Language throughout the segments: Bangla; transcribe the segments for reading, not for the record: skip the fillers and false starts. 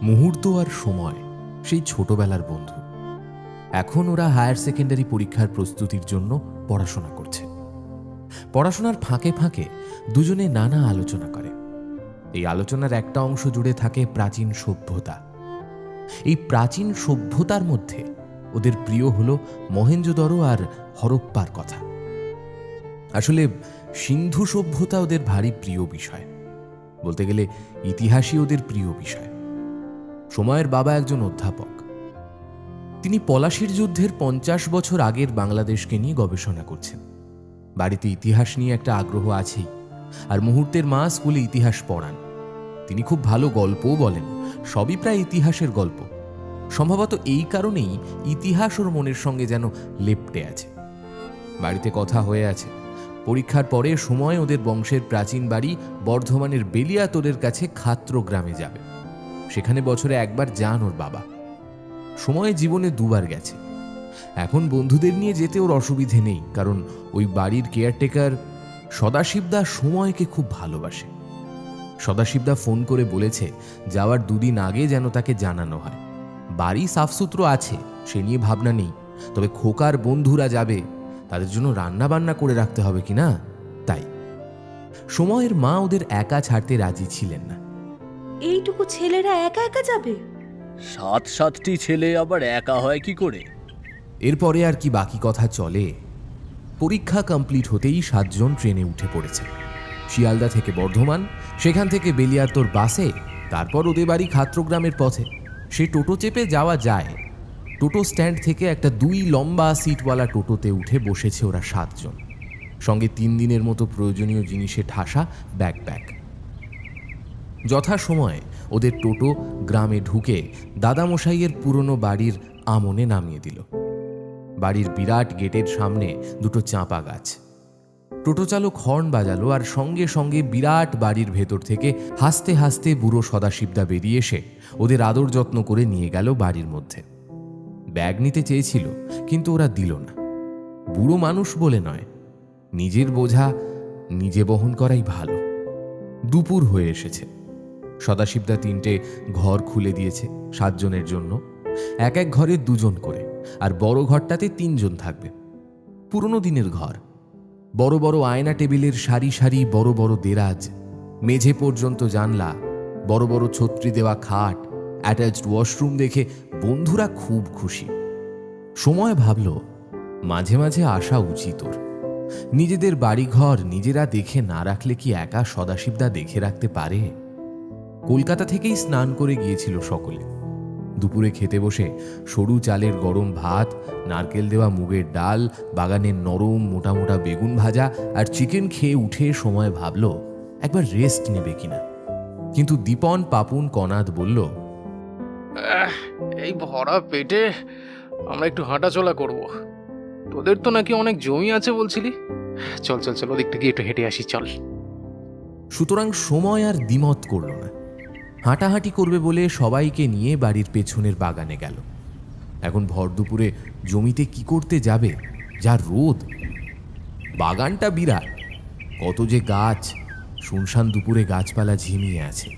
মুহূর্ত আর সময় সেই ছোটবেলার বন্ধু। এখন ওরা হায়ার সেকেন্ডারি পরীক্ষার প্রস্তুতির জন্য পড়াশোনা করছে। পড়াশোনার ফাঁকে ফাঁকে দুজনে নানা আলোচনা করে। এই আলোচনার একটা অংশ জুড়ে থাকে প্রাচীন সভ্যতা। এই প্রাচীন সভ্যতার মধ্যে ওদের প্রিয় হলো মহেঞ্জোদড়ো আর হরপ্পার কথা। আসলে সিন্ধু সভ্যতা ওদের ভারী প্রিয় বিষয়। বলতে গেলে ইতিহাসই ওদের প্রিয় বিষয়। সময়ের বাবা একজন অধ্যাপক। তিনি পলাশির যুদ্ধের 50 বছর আগের বাংলাদেশকে নিয়ে গবেষণা করছেন। বাড়িতে ইতিহাস নিয়ে একটা আগ্রহ আছেই, আর মুহূর্তের মা স্কুলে ইতিহাস পড়ান। তিনি খুব ভালো গল্পও বলেন, সবই প্রায় ইতিহাসের গল্প। সম্ভবত এই কারণেই ইতিহাস ওর মনের সঙ্গে যেন লেপ্টে আছে। বাড়িতে কথা হয়ে আছে, পরীক্ষার পরে সময় ওদের বংশের প্রাচীন বাড়ি বর্ধমানের বেলিয়াতোড়ের কাছে খাত্র গ্রামে যাবে। সেখানে বছরে একবার যান ওর বাবা। সময় জীবনে দুবার গেছে। এখন বন্ধুদের নিয়ে যেতে ওর অসুবিধে নেই, কারণ ওই বাড়ির কেয়ারটেকার সদাশিবদা সময়কে খুব ভালোবাসে। সদাশিবদা ফোন করে বলেছে যাওয়ার 2 দিন আগে যেন তাকে জানানো হয়। বাড়ি সাফসুতরো আছে, সে নিয়ে ভাবনা নেই, তবে খোকার বন্ধুরা যাবে, তাদের জন্য রান্না বান্না করে রাখতে হবে কিনা, তাই। সময়ের মা ওদের একা ছাড়তে রাজি ছিলেন না। এইটুকু ছেলেরা একা একা যাবে? 7-7টি ছেলে আবার একা হয় কি করে? এরপরে আর কি বাকি কথা চলে। পরীক্ষা কমপ্লিট হতেই 7 জন ট্রেনে উঠে পড়েছে। শিয়ালদা থেকে বর্ধমান, সেখান থেকে বেলিয়াতোড় বাসে, তারপর ওদের বাড়ি খাত্রগ্রামের পথে। সে টোটো চেপে যাওয়া যায়। টোটো স্ট্যান্ড থেকে একটা 2 লম্বা সিটওয়ালা টোটোতে উঠে বসেছে ওরা 7 জন, সঙ্গে 3 দিনের মতো প্রয়োজনীয় জিনিসে ঠাসা ব্যাকপ্যাক। যথাসময়ে ওদের টোটো গ্রামে ঢুকে দাদামশাইয়ের পুরনো বাড়ির আমনে নামিয়ে দিল। বাড়ির বিরাট গেটের সামনে 2টো চাঁপা গাছ। টোটো চালক হর্ন বাজালো, আর সঙ্গে সঙ্গে বিরাট বাড়ির ভেতর থেকে হাসতে হাসতে বুড়ো সদাশিবদা বেরিয়ে এসে ওদের আদর যত্ন করে নিয়ে গেল বাড়ির মধ্যে। ব্যাগ নিতে চেয়েছিল, কিন্তু ওরা দিল না। বুড়ো মানুষ বলে নয়, নিজের বোঝা নিজে বহন করাই ভালো। দুপুর হয়ে এসেছে। সদাশিবদা 3টে ঘর খুলে দিয়েছে 7 জনের জন্য। এক এক ঘরে 2 জন করে, আর বড় ঘরটাতে 3 জন থাকবে। পুরনো দিনের ঘর। বড় বড় আয়না টেবিলের সারি সারি বড় বড় দেরাজ, মেঝে পর্যন্ত জানলা, বড় বড় ছত্রি দেওয়া খাট, অ্যাটাচড ওয়াশরুম দেখে বন্ধুরা খুব খুশি। সময় ভাবল মাঝে মাঝে আসা উচিত ওর। নিজেদের বাড়িঘর নিজেরা দেখে না রাখলে কি একা সদাশিবদা দেখে রাখতে পারে? কলকাতা থেকেই স্নান করে গিয়েছিল সকলে। দুপুরে খেতে বসে সরু চালের গরম ভাত, নারকেল দেওয়া মুগের ডাল, বাগানের নরম মোটা মোটা বেগুন ভাজা আর চিকেন খেয়ে উঠে সময় ভাবল একবার রেস্ট নেবে কিনা। কিন্তু দীপন, পাপুন, কনাদ বলল, এই ভরা পেটে আমরা একটু হাঁটাচলা করব। তোদের তো নাকি অনেক জমি আছে বলছিলি, চল চল চল ওদিকটা গিয়ে একটু হেঁটে আসি, চল। সুতরাং সময় আর দ্বিমত করল না। হাঁটাহাঁটি করবে বলে সবাইকে নিয়ে বাড়ির পেছনের বাগানে গেল। এখন ভর দুপুরে জমিতে কি করতে যাবে, যা রোদ। বাগানটা বিরাট, কত যে গাছ, শুনশান দুপুরে গাছপালা ঝিমিয়ে আছে।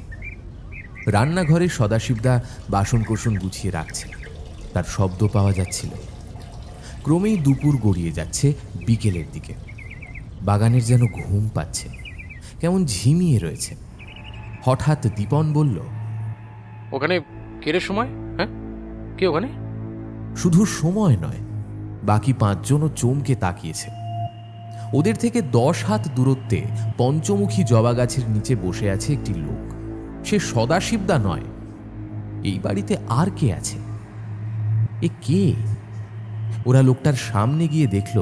রান্নাঘরে সদাশিবদা বাসনকোসন গুছিয়ে রাখছে, তার শব্দ পাওয়া যাচ্ছিল। ক্রমেই দুপুর গড়িয়ে যাচ্ছে বিকেলের দিকে। বাগানের যেন ঘুম পাচ্ছে, কেমন ঝিমিয়ে রয়েছে। হঠাৎ দীপন বলল, ওখানে কেড়ে সময়? হ্যাঁ, কে ওখানে? শুধু সময় নয়, বাকি 5 জনও চমকে তাকিয়েছে। ওদের থেকে 10 হাত দূরত্বে পঞ্চমুখী জবা গাছের নিচে বসে আছে একটি লোক। সে সদাশিবদা নয়। এই বাড়িতে আর কে আছে? এ কে? ওরা লোকটার সামনে গিয়ে দেখল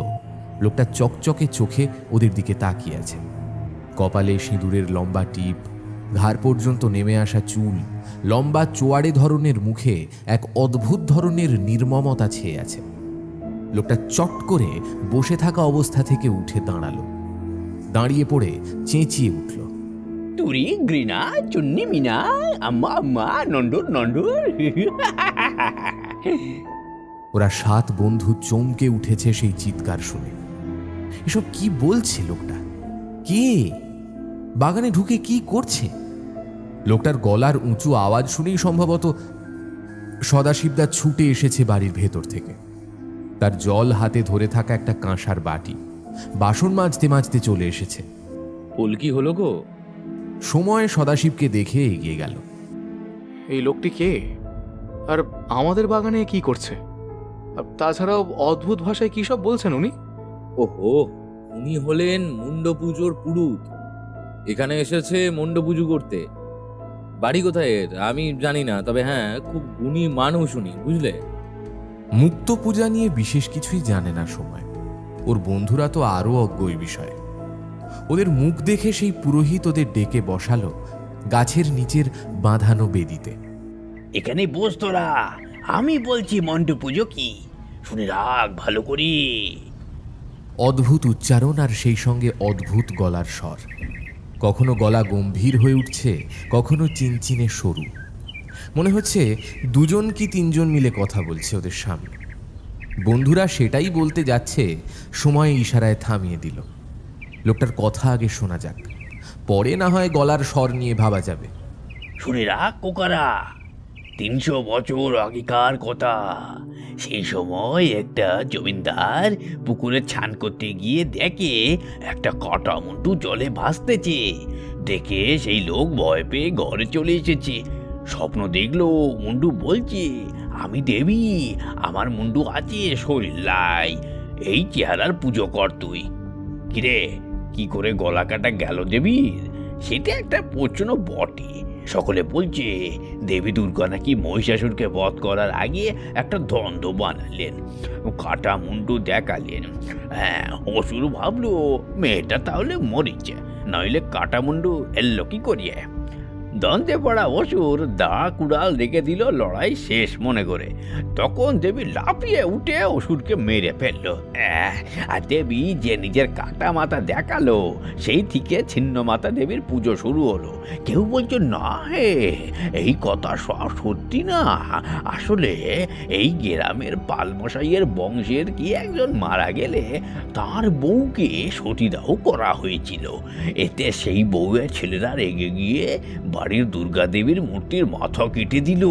লোকটা চকচকে চোখে ওদের দিকে তাকিয়ে আছে। কপালে সিঁদুরের লম্বা টিপ, ঘাড় পর্যন্ত নেমে আসা চুল, লম্বা চোয়াড়ে ধরনের মুখে এক অদ্ভুত ধরনের নির্মমতা ছেয়ে আছে। লোকটা চট করে বসে থাকা অবস্থা থেকে উঠে দাঁড়ালো। দাঁড়িয়ে পড়ে চেঁচিয়ে উঠল, তুরি গ্রিনা চুন্নি মিনা আম্মা আম্মা নন্ডুর নন্ডুর। ওরা 7 বন্ধু চমকে উঠেছে সেই চিৎকার শুনে। এসব কি বলছে লোকটা? কে? বাগানে ঢুকে কি করছে? লোকটার গলার উঁচু আওয়াজ শুনেই সম্ভবত সদাশিবদা ছুটে এসেছে বাড়ির ভেতর থেকে। তার জল হাতে ধরে থাকা একটা কাঁসার বাটি বাসন মাজতে মাজতে চলে এসেছে। কি হলো গো? সময় সদাশিবকে দেখে এগিয়ে গেল। এই লোকটি কে, আর আমাদের বাগানে কি করছে? আর তাছাড়াও অদ্ভুত ভাষায় কি সব বলছেন উনি? ওহো, উনি হলেন মুন্ড পুজোর পুরুত। এখানে এসেছে মুন্ড পুজো করতে। বাড়ি কোথায় এর আমি জানি না, তবে হ্যাঁ খুব গুণী মানুষ উনি, বুঝলে? মুক্ত পূজা নিয়ে বিশেষ কিছুই জানে না সময়। ওর বন্ধুরা তো আরো অজ্ঞ এই বিষয়ে। ওদের মুখ দেখে সেই পুরোহিত ওদের ডেকে বসালো গাছের নিচের বাঁধানো বেদিতে। এখানে বস তোরা, আমি বলছি মন্টু পুজো কি, শুনে রাখ ভালো করি। অদ্ভুত উচ্চারণ আর সেই সঙ্গে অদ্ভুত গলার স্বর। কখনো গলা গম্ভীর হয়ে উঠছে, কখনো চিনচিনে সরু। মনে হচ্ছে দুজন কি তিনজন মিলে কথা বলছে ওদের সামনে। বন্ধুরা সেটাই বলতে যাচ্ছে, সময় ইশারায় থামিয়ে দিল। লোকটার কথা আগে শোনা যাক, পরে না হয় গলার স্বর নিয়ে ভাবা যাবে। শুনে রাখ কোকারা, 300 বছর আগেকার কথা। সেই সময় একটা জমিদার পুকুরে ছান করতে গিয়ে দেখে একটা কাটা মুন্ডু জলে ভাসতেছে। দেখে সেই লোক ভয় পেয়ে ঘরে চলে এসেছে। স্বপ্ন দেখলো মুন্ডু বলছে, আমি দেবী, আমার মুন্ডু আছে, শরীর লাই, এই চেহারার পুজো কর তুই। কিরে, কি করে গলা কাটা গেল দেবীর? সেটা একটা প্রশ্ন বটে। সকলে বলছে দেবী দুর্গা নাকি মহিষাসুরকে বধ করার আগে একটা দ্বন্দ্ব বানালেন, কাটা মুন্ডু দেখালেন। হ্যাঁ, অসুর ভাবলো মেয়েটা তাহলে মরিছে, নইলে কাটা মুন্ডু এলো কি করিয়ে। দ্বন্দ্বে পড়া অসুর দা কুড়াল রেখে দিল লড়াই শেষ মনে করে। তখন দেবী লাফিয়ে উঠে অসুরকে মেরে ফেললো। আর দেবী যে নিজের কাটা মাথা দেখালো, সেই থেকে ছিন্ন মাথা দেবীর পুজো শুরু হলো। কেউ বলছে না হে, এই কথা সব সত্যি না, আসলে এই গ্রামের পালমশাইয়ের বংশের কি একজন মারা গেলে তার বউকে সতীদাহ করা হয়েছিল। এতে সেই বউয়ের ছেলেরা রেগে গিয়ে বাড়ির দুর্গা দেবীর মূর্তির মাথা কেটে দিল।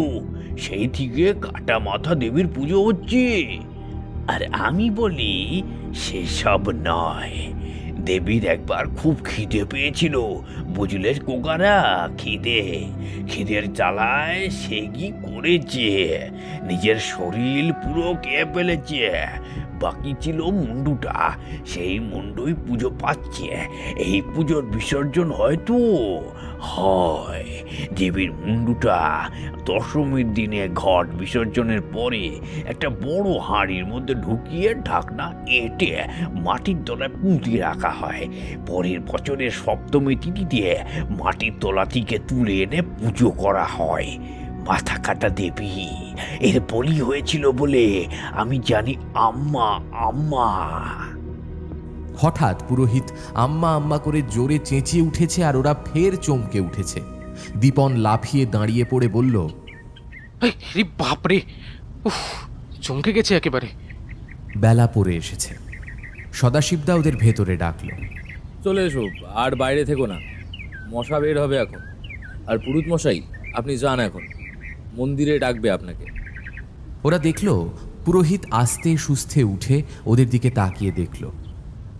সেই থেকে কাটা মাথা দেবীর পুজো হচ্ছে। আর আমি বলি সেসব নয়, দেবীর একবার খুব খিদে পেয়েছিল, বুঝলে কোকারা, খিদের জ্বালায় সে কি করেছে, নিজের শরীর পুরো খেয়ে ফেলেছে। বাকি ছিল মুন্ডুটা, সেই মুন্ডুই পুজো পাচ্ছে। এই পুজোর বিসর্জন হয়তো হয়। দেবীর মুন্ডুটা দশমীর দিনে ঘট বিসর্জনের পরে একটা বড় হাঁড়ির মধ্যে ঢুকিয়ে ঢাকনা এঁটে মাটির তলায় পুঁতে রাখা হয়। পরের বছরের সপ্তমী তিথিতে মাটির তলা থেকে তুলে এনে পুজো করা হয়। মাথা কাটা দেবী এর বলি হয়েছিল বলে আমি জানি। আম্মা আম্মা। হঠাৎ পুরোহিত আম্মা আম্মা করে জোরে চেঁচিয়ে উঠেছে, আর ওরা ফের চমকে উঠেছে। দীপন লাফিয়ে দাঁড়িয়ে পড়ে বলল, বাপরে, উফ, চমকে গেছে একেবারে। বেলা পড়ে এসেছে। সদাশিবদা ওদের ভেতরে ডাকল। চলে এসো, আর বাইরে থেকো না, মশা বের হবে এখন। আর পুরুত মশাই, আপনি যান এখন, মন্দিরে ডাকবে আপনাকে। ওরা দেখল পুরোহিত আস্তে সুস্থে উঠে ওদের দিকে তাকিয়ে দেখল,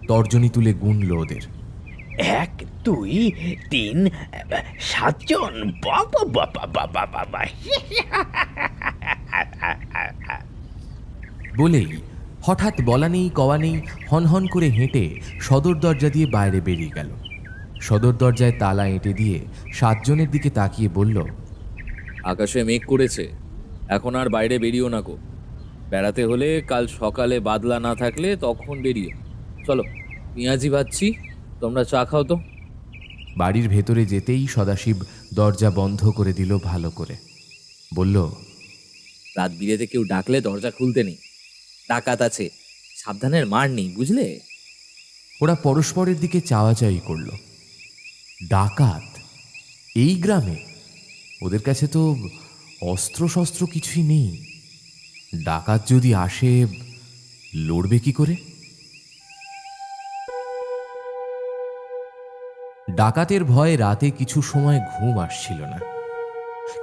তর্জনী তুলে গুনল ওদের। 1 2 3 7 জন। বাবা বাবা বাবা বাবা। বলেই হঠাৎ বলা নেই কওয়া নেই হনহন করে হেঁটে সদর দরজা দিয়ে বাইরে বেরিয়ে গেল। সদর দরজায় তালা এঁটে দিয়ে 7 জনের দিকে তাকিয়ে বলল, আকাশে মেঘ করেছে, এখন আর বাইরে বেরিও না গো। বেড়াতে হলে কাল সকালে বাদলা না থাকলে তখন বেরিও। চলো, পেঁয়াজি ভাজছি, তোমরা চা খাও তো। বাড়ির ভেতরে যেতেই সদাশিব দরজা বন্ধ করে দিল ভালো করে। বলল, রাত বিরেতে কেউ ডাকলে দরজা খুলতে নেই, ডাকাত আছে, সাবধানের মার নেই, বুঝলে? ওরা পরস্পরের দিকে চাওয়াচাই করল। ডাকাত এই গ্রামে? ওদের কাছে তো অস্ত্র শস্ত্র কিছুই নেই। ডাকাত যদি আসে, লড়বে কি করে? ডাকাতের ভয়ে রাতে কিছু সময় ঘুম আসছিল না,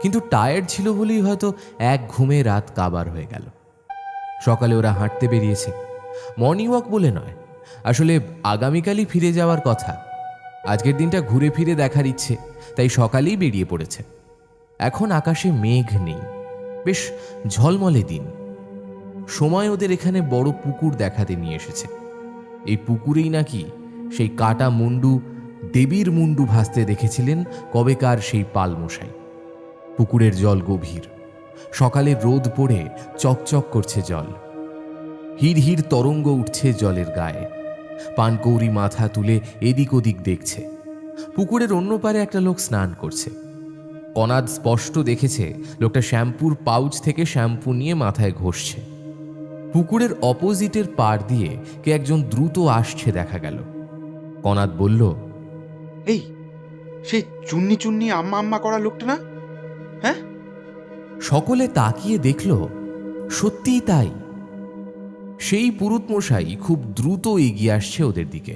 কিন্তু টায়ার্ড ছিল বলেই হয়তো এক ঘুমে রাত কাবার হয়ে গেল। সকালে ওরা হাঁটতে বেরিয়েছে, মর্নিং ওয়াক বলে নয়, আসলে আগামীকালই ফিরে যাওয়ার কথা। আজকের দিনটা ঘুরে ফিরে দেখার ইচ্ছে, তাই সকালেই বেরিয়ে পড়েছে। এখন আকাশে মেঘ নেই, বেশ ঝলমলে দিন। সময় ওদের এখানে বড় পুকুর দেখাতে নিয়ে এসেছে। এই পুকুরেই নাকি সেই কাটা মুন্ডু, দেবীর মুন্ডু ভাসতে দেখেছিলেন কবেকার সেই পালমশাই। পুকুরের জল গভীর, সকালে রোদ পড়ে চকচক করছে জল। হির হির তরঙ্গ উঠছে জলের গায়ে। পানকৌড়ি মাথা তুলে এদিক ওদিক দেখছে। পুকুরের অন্য পারে একটা লোক স্নান করছে। কনাদ স্পষ্ট দেখেছে লোকটা শ্যাম্পুর পাউচ থেকে শ্যাম্পু নিয়ে মাথায় ঘষছে। পুকুরের অপোজিটের পাড় দিয়ে কে একজন দ্রুত আসছে দেখা গেল। কনাদ বলল, এই সেই চুন্নি চুন্নি আম্মা আম্মা করা লোকটা না? হ্যাঁ। সকলে তাকিয়ে দেখল, সত্যিই তাই। সেই পুরুত মশাই খুব দ্রুত এগিয়ে আসছে ওদের দিকে।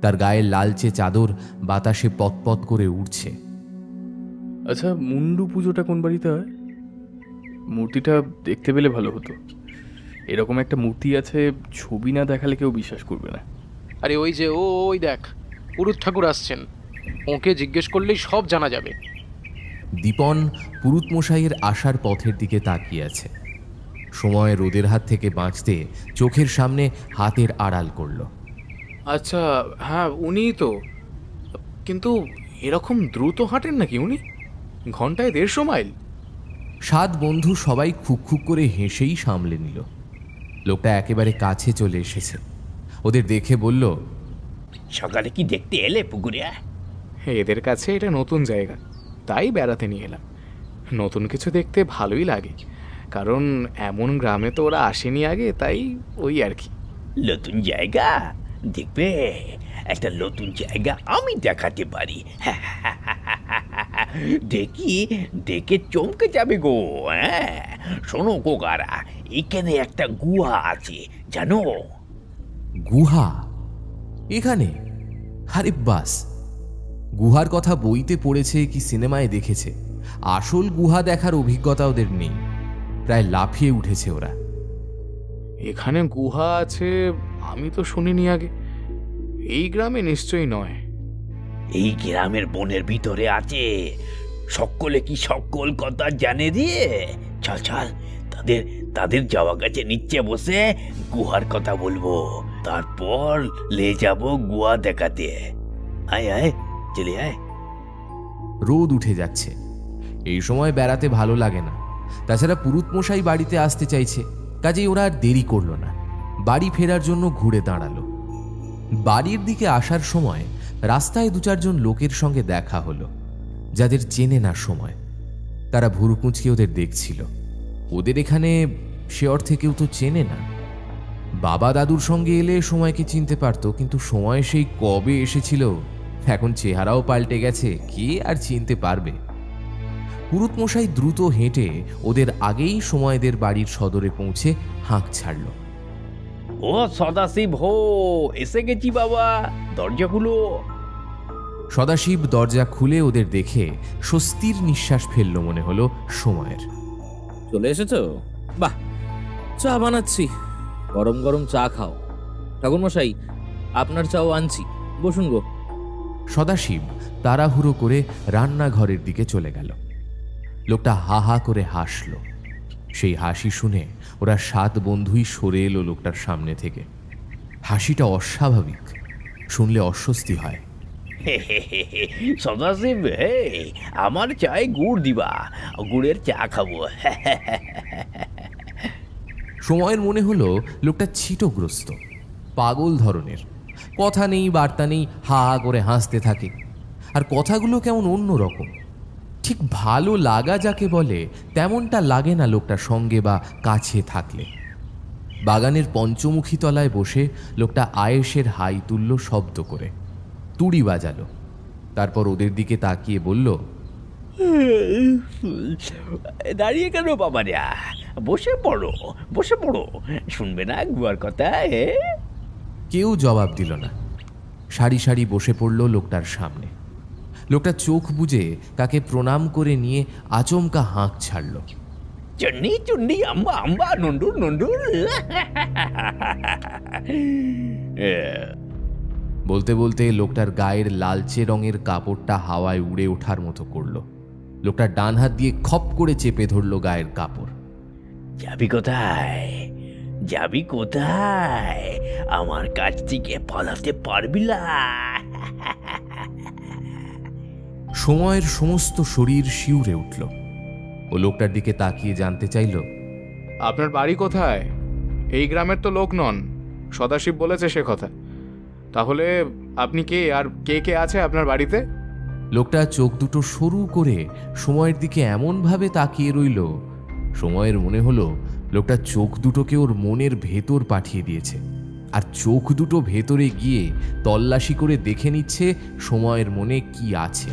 তার গায়ে লালচে চাদর বাতাসে পতপত করে উড়ছে। আচ্ছা, মুন্ডু পুজোটা কোন বাড়িতে হয়? মূর্তিটা দেখতে পেলে ভালো হতো। এরকম একটা মূর্তি আছে, ছবি না দেখালে কেউ বিশ্বাস করবে না। আরে ওই যে ওই দেখ, পুরুত ঠাকুর আসছেন, ওকে জিজ্ঞেস করলেই সব জানা যাবে। দীপন পুরুত মশাইয়ের আসার পথের দিকে তাকিয়ে আছে। সময় রোদের হাত থেকে বাঁচতে চোখের সামনে হাতের আড়াল করল। আচ্ছা, হ্যাঁ উনিই তো। কিন্তু এরকম দ্রুত হাঁটেন নাকি উনি? ঘন্টায় 150 মাইল? 7 বন্ধু সবাই খুক খুক করে হেসেই সামলে নিল। লোকটা একেবারে কাছে চলে এসেছে, ওদের দেখে বলল, সকালে কি দেখতে এলে পুকুরে? এদের কাছে এটা নতুন জায়গা, তাই বেড়াতে নিয়ে এলাম। নতুন কিছু দেখতে ভালোই লাগে, কারণ এমন গ্রামে তো ওরা আসেনি আগে, তাই ওই আর কি। নতুন জায়গা দেখবে? একটা নতুন জায়গা আমি দেখাতে পারি। দেখি দেখে চমকে যাবে গো। হ্যাঁ, শোনো কোকারা, এখানে একটা গুহা আছে জানো? গুহা এখানে? আরে বাস, গুহার কথা বইতে পড়েছে কি সিনেমায় দেখেছে, আসল গুহা দেখার অভিজ্ঞতা ওদের নেই। প্রায় লাফিয়ে উঠেছে ওরা। এখানে গুহা আছে আমি তো শুনিনি আগে। এই গ্রামে নিশ্চয়ই নয়। এই গ্রামের বনের ভিতরে আছে। সকলে কি সকল কথা জানে দিয়ে? চল চল, তাদের তাদের যাওয়া গাছে নিচে বসে গুহার কথা বলবো, তারপর লে যাব গুহা দেখাতে। আয় আয়, চলে আয়। রোদ উঠে যাচ্ছে, এই সময় বেড়াতে ভালো লাগে না। তাছাড়া পুরুত মশাই বাড়িতে আসতে চাইছে, কাজেই ওরা আর দেরি করল না, বাড়ি ফেরার জন্য ঘুরে দাঁড়ালো। বাড়ির দিকে আসার সময় রাস্তায় 2-4 জন লোকের সঙ্গে দেখা হলো, যাদের চেনে না সময়। তারা ভুরু কুঁচকে ওদের দেখছিল। ওদের এখানে সে অর্থে কেউ তো চেনে না। বাবা দাদুর সঙ্গে এলে সময়কে চিনতে পারত, কিন্তু সময় সেই কবে এসেছিল, এখন চেহারাও পাল্টে গেছে, কে আর চিনতে পারবে? পুরুত মশাই দ্রুত হেঁটে ওদের আগেই সময়দের বাড়ির সদরে পৌঁছে হাঁক ছাড়ল। ও সদাশিব হো, এসে গেছি বাবা, দরজা খুলো। সদাশিব দরজা খুলে ওদের দেখে স্বস্তির নিঃশ্বাস ফেলল মনে হলো সময়ের। চলে এসেছো? বাহ, চা বানাচ্ছি, গরম গরম চা খাও। ঠাকুরমশাই, আপনার চাও আনছি, বসুন গো। সদাশিব তাড়াহুড়ো করে রান্নাঘরের দিকে চলে গেল। লোকটা হা হা করে হাসল। সেই হাসি শুনে ওরা 7 বন্ধুই সরে এলো লোকটার সামনে থেকে। হাসিটা অস্বাভাবিক, শুনলে অস্বস্তি হয়। সদাশিব, হে, আমার চায়ে গুড় দিবা, গুড়ের চা খাবো। সময়ের মনে হলো লোকটা ছিটগ্রস্ত, পাগল ধরনের। কথা নেই, বার্তা নেই, হা হা করে হাসতে থাকে। আর কথাগুলো কেমন অন্য রকম, ঠিক ভালো লাগা যাকে বলে তেমনটা লাগে না লোকটার সঙ্গে বা কাছে থাকলে। বাগানের পঞ্চমুখী তলায় বসে লোকটা আয়েশের হাই তুল্য শব্দ করে তুড়ি বাজালো। তারপর ওদের দিকে তাকিয়ে বলল, দাঁড়িয়ে কেন বাবা রে, বসে পড়ো, বসে পড়ো, শুনবে না গুয়ার কথা? কেউ জবাব দিল না। সারি সারি বসে পড়ল লোকটার সামনে। লোকটা চোখ বুজে তাকে প্রণাম করে নিয়ে আচমকা হাঁক ছাড়ল। চুন্নি চুন্নি আম্মা আম্মা নন্ডুর নন্ডুর। বলতে বলতে লোকটার গায়ের লালচে রঙের কাপড়টা হাওয়ায় উড়ে ওঠার মতো করল। লোকটা ডান হাত দিয়ে খপ করে চেপে ধরল গায়ের কাপড়। যাবি কোথায়, যাবি কোথায়? আমার কাছ থেকে পালাতে পারবি না। সময়ের সমস্ত শরীর শিউরে উঠল। ও লোকটার দিকে তাকিয়ে জানতে চাইল, আপনার বাড়ি কোথায়? এই গ্রামের তো লোক নন, সদাশিব বলেছে সে কথা। তাহলে আপনি কে, আর কে কে আছে আপনার বাড়িতে? লোকটা চোখ দুটো সরু করে সময়ের দিকে এমনভাবে তাকিয়ে রইল, সময়ের মনে হলো লোকটা চোখ দুটোকে ওর মনের ভেতর পাঠিয়ে দিয়েছে, আর চোখ দুটো ভেতরে গিয়ে তল্লাশি করে দেখে নিচ্ছে সময়ের মনে কি আছে।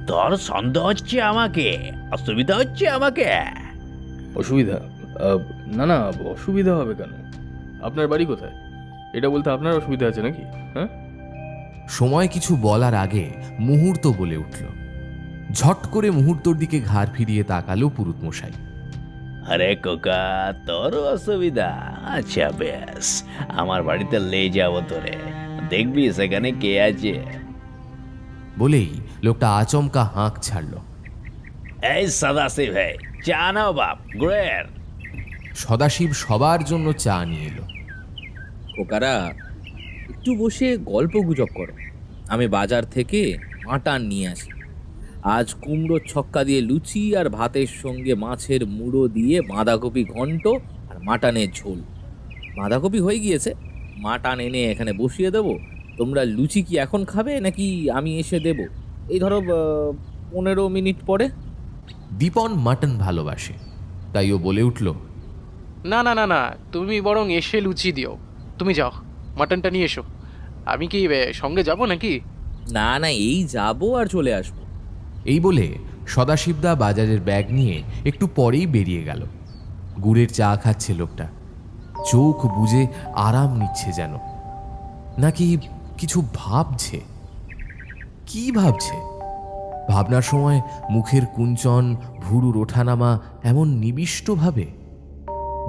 তোর সন্দেহ হচ্ছে আমাকে, অসুবিধা হচ্ছে আমাকে? অসুবিধা? না না, অসুবিধা হবে কেন? আপনার বাড়ি কোথায় এটা বলতে আপনার অসুবিধা আছে নাকি? হ্যাঁ, সময় কিছু বলার আগে মুহূর্ত বলে উঠল। ঝট করে মুহূর্তর দিকে ঘাড় ফিরিয়ে তাকালো পুরুত মশাই। আরে কোকা, তোর অসুবিধা? আচ্ছা বেশ, আমার বাড়িতে লে যাবো তোরে, দেখবি সেখানে কে আছে। বলেই লোকটা আচমকা হাঁক ছাড়ল। এই সদাশিব ভাই, চা নাও বাপ, গুড়ের। সদাশিব সবার জন্য চা নিয়ে এলো। খোকারা, একটু বসে গল্প গুজব করো, আমি বাজার থেকে মাটন নিয়ে আসি। আজ কুমড়ো ছক্কা দিয়ে লুচি আর ভাতের সঙ্গে মাছের মুড়ো দিয়ে বাঁধাকপি ঘন্ট আর মাটনের ঝোল। বাঁধাকপি হয়ে গিয়েছে, মাটন এনে এখানে বসিয়ে দেবো। তোমরা লুচি কি এখন খাবে নাকি আমি এসে দেব? এই ধরো 15 মিনিট পরে। দীপন মাটন ভালোবাসে, তাই ও বলে উঠল, না না না না, তুমি বরং এসে লুচি দিও। তুমি যাও, মাটনটা নিয়ে এসো। আমি কি সঙ্গে যাব নাকি? না না, এই যাবো আর চলে আসবো। এই বলে সদাশিবদা বাজারের ব্যাগ নিয়ে একটু পরেই বেরিয়ে গেল। গুড়ের চা খাচ্ছে লোকটা, চোখ বুজে আরাম নিচ্ছে, যেন নাকি কিছু ভাবছে। কি ভাবছে? ভাবনার সময় মুখের কুঞ্চন, ভুরুর ওঠানামা এমন নিবিষ্টভাবে।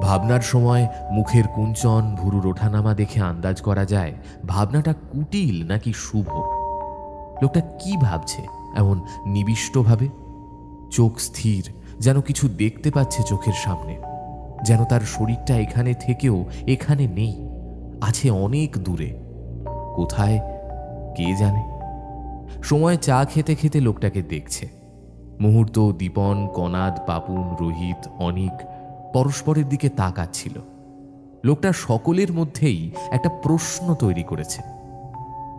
ভাবনার সময় মুখের কুঞ্চন, ভুরুর ওঠানামা দেখে আন্দাজ করা যায় ভাবনাটা কুটিল নাকি শুভ। লোকটা কি ভাবছে এমন নিবিষ্টভাবে? চোখ স্থির, যেন কিছু দেখতে পাচ্ছে চোখের সামনে, যেন তার শরীরটা এখানে থেকেও এখানে নেই, আছে অনেক দূরে। কোথায় কে জানে। সময় চা খেতে খেতে লোকটাকে দেখছে। মুহূর্ত, দীপন, কনাদ, পাপুন, রোহিত, অনিক পরস্পরের দিকে তাকাচ্ছিল। লোকটা সকলের মধ্যেই একটা প্রশ্ন তৈরি করেছে,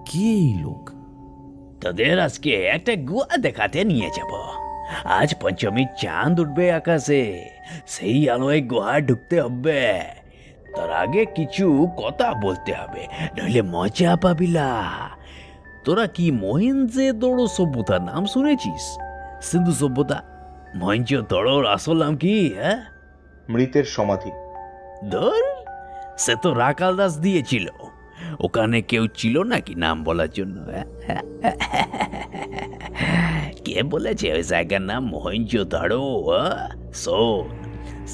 কে এই লোক? তোদের আজকে একটা গুহা দেখাতে নিয়ে যাব। আজ পঞ্চমীর চাঁদ উঠবে আকাশে, সেই আলোয় গুহা ঢুকতে হবে। তার আগে কিছু কথা বলতে হবে, নইলে মজা পাবিলা। তোরা কি মহেঞ্জোদড়ো সভ্যতার নাম শুনেছিস? সিন্ধু সভ্যতা। মহেঞ্জোদড়োর আসল নাম কি? হ্যাঁ, মৃতের সমাধি। ধর, সে তো রাকাল দাস দিয়েছিল। ওখানে কেউ ছিল নাকি নাম বলার জন্য? কে বলেছে ওই জায়গার নাম মহেঞ্জোদড়ো? শোন,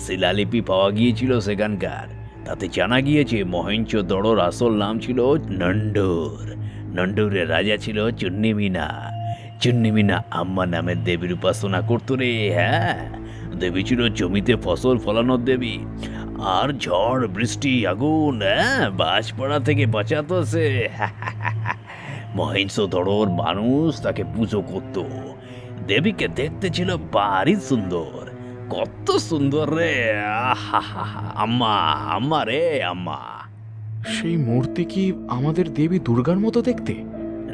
শিলালিপি পাওয়া গিয়েছিল সেখানকার, তাতে জানা গিয়েছে মহেঞ্জোদড়োর আসল নাম ছিল নন্ডুর। নন্ডুরের রাজা ছিল চুন্নিমিনা। চুন্নিমিনা আম্মা নামের দেবীর উপাসনা করতো রে। হ্যাঁ, দেবী ছিল জমিতে ফসল ফলানোর দেবী, আর ঝড় বৃষ্টি আগুন বাজ পড়া থেকে বাঁচাতো সে। মহেঞ্জোদড়োর মানুষ তাকে পুজো করত। দেবীকে দেখতে ছিল ভারী সুন্দর, কত সুন্দর রে। আম্মা, আম্মা রে আম্মা। সেই মূর্তি কি আমাদের দেবী দুর্গার মতো দেখতে?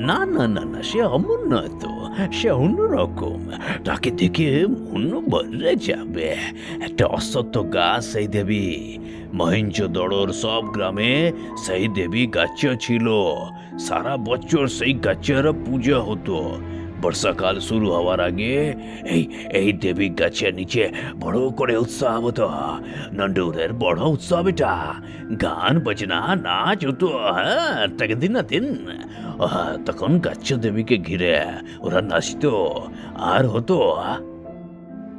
না না না না, সে অমন নয় তো, সে অন্যরকম। তাকে দেখে মন ভরে যাবে। একটা অশ্বত্থ গাছ সেই দেবী। মহেঞ্জোদড়োর সব গ্রামে সেই দেবী গাছ ছিল। সারা বছর সেই গাছের পূজা হতো। বর্ষাকাল শুরু হওয়ার আগে এই এই দেবী গাছের নিচে বড় করে উৎসব হতো। নন্ডুরের বড় উৎসব এটা। গান বাজনা নাচ হতো, হ্যাঁ, তাকে দিন না দিন। তখন গাছ দেবীকে ঘিরে ওরা নাচতো আর হতো।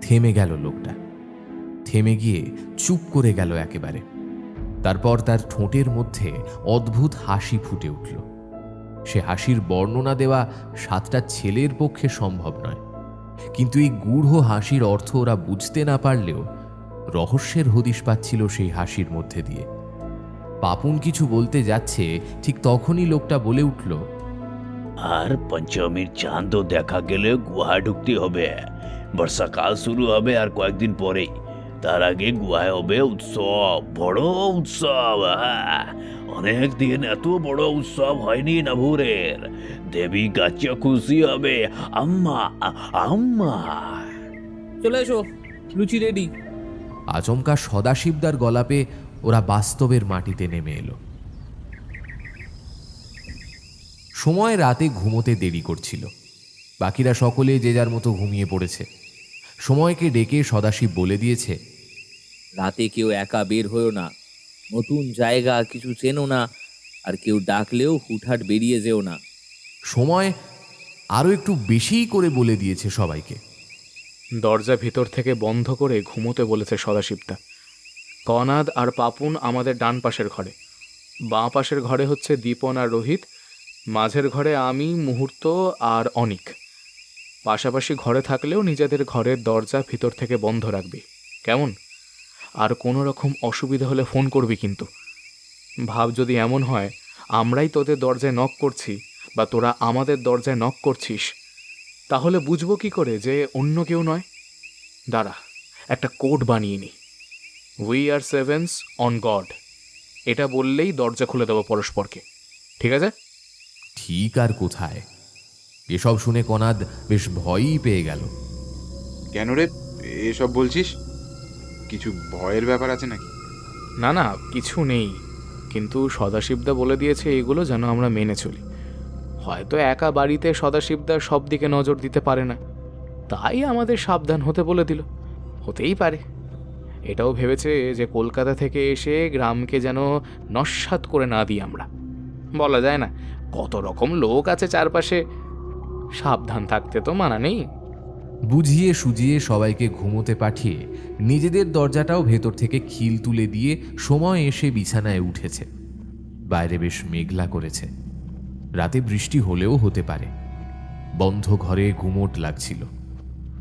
থেমে গেল লোকটা, থেমে গিয়ে চুপ করে গেল একেবারে। তারপর তার ঠোঁটের মধ্যে অদ্ভুত হাসি ফুটে উঠল। সে হাসির বর্ণনা দেওয়া 7টা ছেলের পক্ষে সম্ভব নয়, কিন্তু এই গূঢ় হাসির অর্থ ওরা বুঝতে না পারলেও রহস্যের হদিশ পাচ্ছিল সেই হাসির মধ্যে দিয়ে। পাপুন কিছু বলতে যাচ্ছে, ঠিক তখনই লোকটা বলে উঠল, আর পঞ্চমীর চাঁদও দেখা গেলে গুহায় ঢুকতে হবে। বর্ষাকাল শুরু হবে আর কয়েকদিন পরেই। তার আগে গুহায় হবে উৎসব, বড় উৎসব। অনেক দিন এত বড় উৎসব হয়নি নাভুরের। দেবী গাছে খুশি হবে। আম্মা, আম্মা। চলে এসো, লুচি রেডি। আচমকা সদাশিবদার গলাপে ওরা বাস্তবের মাটিতে নেমে এলো। সময় রাতে ঘুমোতে দেরি করছিল। বাকিরা সকলে যে যার মতো ঘুমিয়ে পড়েছে। সময়কে ডেকে সদাশিব বলে দিয়েছে, রাতে কেউ একা বের হয়েও না, নতুন জায়গা কিছু চেনো না, আর কেউ ডাকলেও হুটহাট বেরিয়ে যেও না। সময় আরও একটু বেশিই করে বলে দিয়েছে সবাইকে। দরজা ভিতর থেকে বন্ধ করে ঘুমোতে বলেছে সদাশিবদা। কনাদ আর পাপুন আমাদের ডান পাশের ঘরে, বাঁ পাশের ঘরে হচ্ছে দীপন আর রোহিত, মাঝের ঘরে আমি, মুহূর্ত আর অনিক। পাশাপাশি ঘরে থাকলেও নিজেদের ঘরের দরজা ভিতর থেকে বন্ধ রাখবি, কেমন? আর কোনো রকম অসুবিধা হলে ফোন করবি কিন্তু। ভাব যদি এমন হয় আমরাই তোদের দরজায় নক করছি বা তোরা আমাদের দরজায় নক করছিস, তাহলে বুঝবো কি করে যে অন্য কেউ নয়? দাঁড়া, একটা কোড বানিয়ে নি, we are sevens on god. এটা বললেই দরজা খুলে দেবো পরস্পরকে, ঠিক আছে? ঠিক আর কোথায়! এসব শুনে কনাদ বেশ ভয়ই পেয়ে গেল। কেন রে এসব বলছিস? কিছু ভয়ের ব্যাপার আছে নাকি? না না, কিছু নেই, কিন্তু সদাশিবদা বলে দিয়েছে এগুলো যেন আমরা মেনে চলি। হয়তো একা বাড়িতে সদাশিবদা সব দিকে নজর দিতে পারে না, তাই আমাদের সাবধান হতে বলে দিল। হতেই পারে এটাও ভেবেছে যে কলকাতা থেকে এসে গ্রামকে যেন নস্যাৎ করে না দিই আমরা। বলা যায় না, কত রকম লোক আছে চারপাশে, সাবধান থাকতে তো মানা নেই। বুঝিয়ে সুজিয়ে সবাইকে ঘুমোতে পাঠিয়ে নিজেদের দরজাটাও ভেতর থেকে খিল তুলে দিয়ে সময় এসে বিছানায় উঠেছে। বাইরে বেশ মেঘলা করেছে, রাতে বৃষ্টি হলেও হতে পারে। বন্ধ ঘরে গুমোট লাগছিল।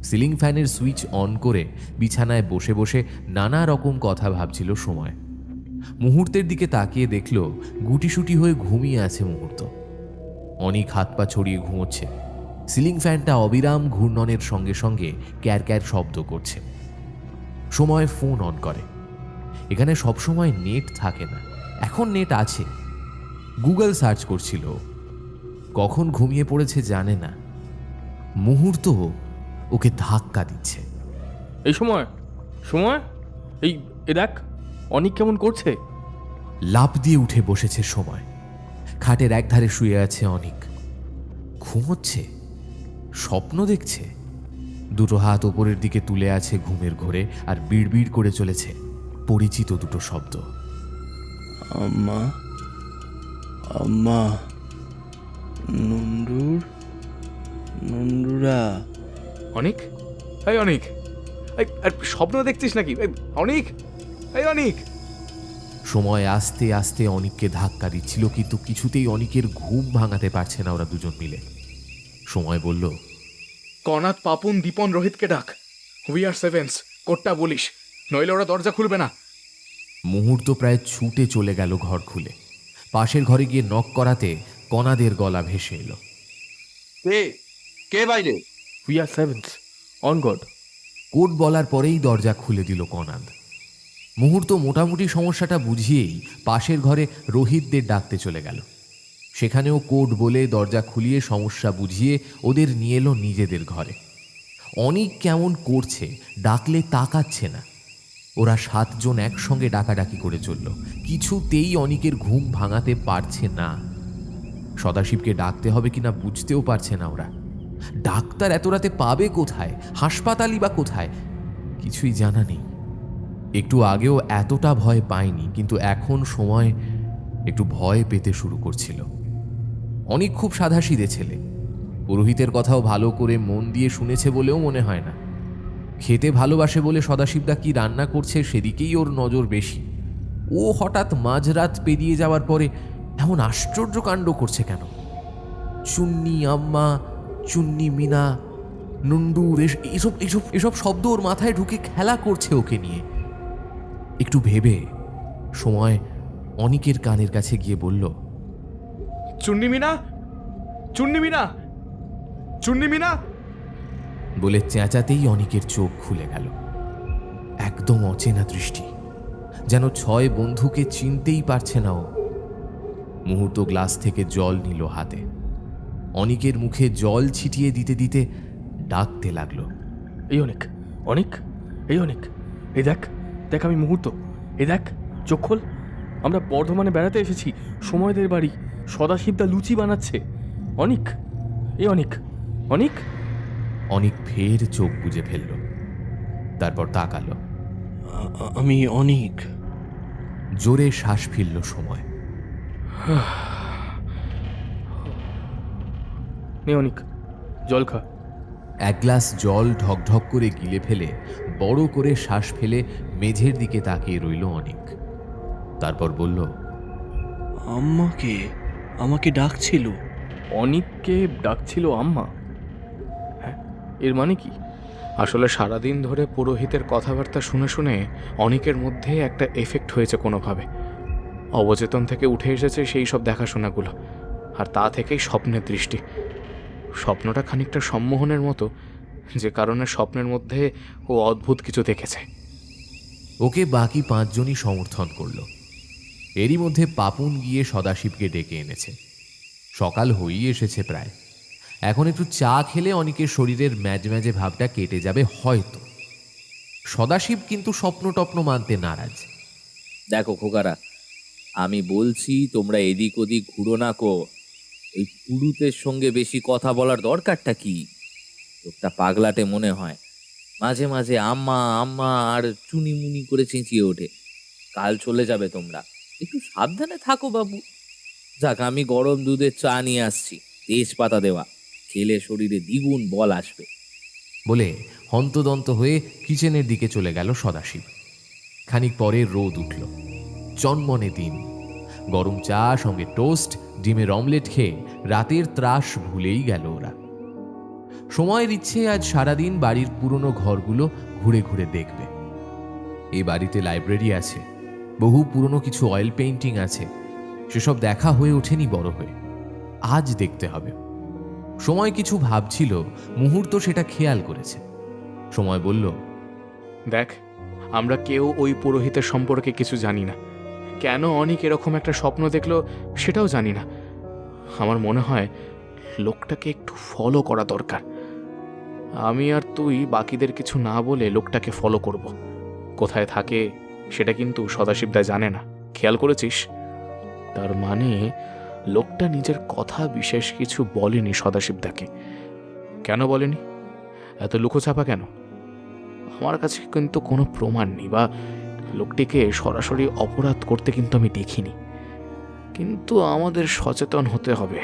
সিলিং ফ্যানের সুইচ অন করে বিছানায় বসে বসে নানা রকম কথা ভাবছিল সময়। মুহূর্তের দিকে তাকিয়ে দেখল গুটিসুটি হয়ে ঘুমিয়ে আছে মুহূর্ত। অনেক হাত পা ছড়িয়ে ঘুমোচ্ছে। সিলিং ফ্যানটা অবিরাম ঘূর্ণনের সঙ্গে সঙ্গে ক্যার ক্যার শব্দ করছে। সময় ফোন অন করে। এখানে সবসময় নেট থাকে না, এখন নেট আছে। গুগল সার্চ করছিল। কখন ঘুমিয়ে পড়েছে জানে না। মুহূর্ত ওকে ধাক্কা দিচ্ছে। এই সময়, সময়, এই এ দেখ অনেক কেমন করছে। লাফ দিয়ে উঠে বসেছে সময়। খাটের একধারে শুয়ে আছে অনিক। ঘুমোচ্ছে, স্বপ্ন দেখছে। দুটো হাত ওপরের দিকে তুলে আছে ঘুমের ঘোরে, আর বিড়বিড় করে চলেছে পরিচিত দুটো শব্দ, আম্মা, আম্মা, নন্ডুর, নন্ডুরা। অনিক, এই অনিক, এই স্বপ্ন দেখছিস নাকি? অনিক, এই অনিক। সময় আস্তে আস্তে অনিককে ধাক্কা দিচ্ছিল, কিন্তু কিছুতেই অনিকের ঘুম ভাঙাতে পারছে না ওরা দুজন মিলে। সময় বলল, কনাদ, পাপুন, দীপন, রোহিতকে ডাক। উই আর সেভেন্স কোডটা বলিস, নইলে ওরা দরজা খুলবে না। মুহূর্ত প্রায় ছুটে চলে গেল ঘর খুলে। পাশের ঘরে গিয়ে নক করাতে কনাদের গলা ভেসে এলো, কে কে বাইরে? We are sevens on god. Code বলার পরেই দরজা খুলে দিল কনাদ। মুহূর্ত মোটামুটি সমস্যাটা বুঝিয়েই পাশের ঘরে রোহিতদের ডাকতে চলে গেল। সেখানেও কোড বলে দরজা খুলিয়ে সমস্যা বুঝিয়ে ওদের নিয়ে এলো নিজেদের ঘরে। অনেক কেমন করছে, ডাকলে তাকাচ্ছে না। ওরা 7 জন একসঙ্গে ডাকাডাকি করে চলল, কিছুতেই অনিকের ঘুম ভাঙাতে পারছে না। সদাশিবকে ডাকতে হবে কিনা বুঝতেও পারছে না ওরা। ডাক্তার এত রাতে পাবে কোথায়, হাসপাতালই বা কোথায়, কিছুই জানা নেই। একটু আগেও এতটা ভয় পায়নি, কিন্তু এখন সময় একটু ভয় পেতে শুরু করছিল। অনেক খুব সাধাসিধে ছেলে, পুরোহিতের কথাও ভালো করে মন দিয়ে শুনেছে বলেও মনে হয় না। খেতে ভালোবাসে বলে সদাশিবদা কি রান্না করছে সেদিকেই ওর নজর বেশি। ও হঠাৎ মাঝরাত পেরিয়ে যাওয়ার পরে এমন আশ্চর্য কাণ্ড করছে কেন? চুন্নি আম্মা, চুন্নি মিনা, নুন্ডুর, এসব এসব এসব শব্দ ওর মাথায় ঢুকে খেলা করছে ওকে নিয়ে। একটু ভেবে সময় অনিকের কানের কাছে গিয়ে বলল, চুন্নি মিনা, চুন্নি মিনা, চুন্নি মিনা। বলে চেঁচাতেই অনিকের চোখ খুলে গেল। একদম অচেনা দৃষ্টি, যেন 6 বন্ধুকে চিনতেই পারছে না ও। মুহূর্ত গ্লাস থেকে জল নিল হাতে, অনিকের মুখে জল ছিটিয়ে দিতে দিতে ডাকতে লাগলো, এই অনেক, অনেক, এই অনেক, এই দেখ, দেখ আমি মুহূর্ত, এই দেখ, চোখ খোল। আমরা বর্ধমানে বেড়াতে এসেছি, সময়দের বাড়ি, সদাশিবদা লুচি বানাচ্ছে। অনেক, এই অনেক, অনেক। অনিক ফের চোখ বুজে ফেলল, তারপর তাকালো। আমি অনেক। জোরে শ্বাস ফেলল সময়। নে অনেক, জল খা। 1 গ্লাস জল ঢকঢক করে গিলে ফেলে বড় করে শ্বাস ফেলে মেঝের দিকে তাকিয়ে রইল অনিক। তারপর বলল, আম্মাকে আমাকে ডাকছিল। অনিককে ডাকছিল আম্মা? হ্যাঁ, এর মানে কি? আসলে সারাদিন ধরে পুরোহিতের কথাবার্তা শুনে শুনে অনেকের মধ্যে একটা এফেক্ট হয়েছে কোনোভাবে। অবচেতন থেকে উঠে এসেছে সেই সব দেখাশোনাগুলো, আর তা থেকেই স্বপ্নের দৃষ্টি। স্বপ্নটা খানিকটা সম্মোহনের মতো, যে কারণে স্বপ্নের মধ্যে ও অদ্ভুত কিছু দেখেছে। ওকে বাকি 5 জনই সমর্থন করল। এরই মধ্যে পাপুন গিয়ে সদাশিবকে ডেকে এনেছে। সকাল হয়েই এসেছে প্রায়। এখন একটু চা খেলে অনেকের শরীরের ম্যাজম্যাজে ভাবটা কেটে যাবে হয়তো। সদাশিব কিন্তু স্বপ্ন টপ্ন মানতে নারাজ। দেখো খোকারা, আমি বলছি তোমরা এদিক ওদিক ঘুরো না কো। ওই পুরুতের সঙ্গে বেশি কথা বলার দরকারটা কি? লোকটা পাগলাটে মনে হয়, মাঝে মাঝে আম্মা আম্মা আর চুনিমুনি করে চেঁচিয়ে ওঠে। কাল চলে যাবে তোমরা, একটু সাবধানে থাকো বাবু। যাক, আমি গরম দুধের চা নিয়ে আসছি, তেজপাতা দেওয়া, খেলে শরীরে দ্বিগুণ বল আসবে। বলে হন্তদন্ত হয়ে কিচেনের দিকে চলে গেল সদাশিব। খানিক পরে রোদ উঠল, চনমনে দিন। গরম চা সঙ্গে টোস্ট, ডিমের অমলেট খেয়ে রাতের ত্রাস ভুলেই গেল ওরা। সময়ের ইচ্ছে আজ সারাদিন বাড়ির পুরনো ঘরগুলো ঘুরে ঘুরে দেখবে। এই বাড়িতে লাইব্রেরি আছে, বহু পুরনো কিছু অয়েল পেইন্টিং আছে, সেসব দেখা হয়ে ওঠেনি বড় হয়ে। আজ দেখতে হবে। সময় কিছু ভাবছিল, মুহূর্ত সেটা খেয়াল করেছে। সময় বলল, দেখ, আমরা কেউ ওই পুরোহিতের সম্পর্কে কিছু জানি না। কেন অনেক এরকম একটা স্বপ্ন দেখলো সেটাও জানি না। আমার মনে হয় লোকটাকে একটু ফলো করা দরকার। আমি আর তুই বাকিদের কিছু না বলে লোকটাকে ফলো করব। কোথায় থাকে সেটা কিন্তু সদাশিবদা জানে না, খেয়াল করেছিস? তার মানে লোকটা নিজের কথা বিশেষ কিছু বলেনি সদাশিবদাকে। কেন বলেনি? এত লুকোচাপা কেন? আমার কাছে কিন্তু কোনো প্রমাণ নেই, বা লোকটিকে সরাসরি অপরাধ করতে কিন্তু আমি দেখিনি। কিন্তু আমাদের সচেতন হতে হবে।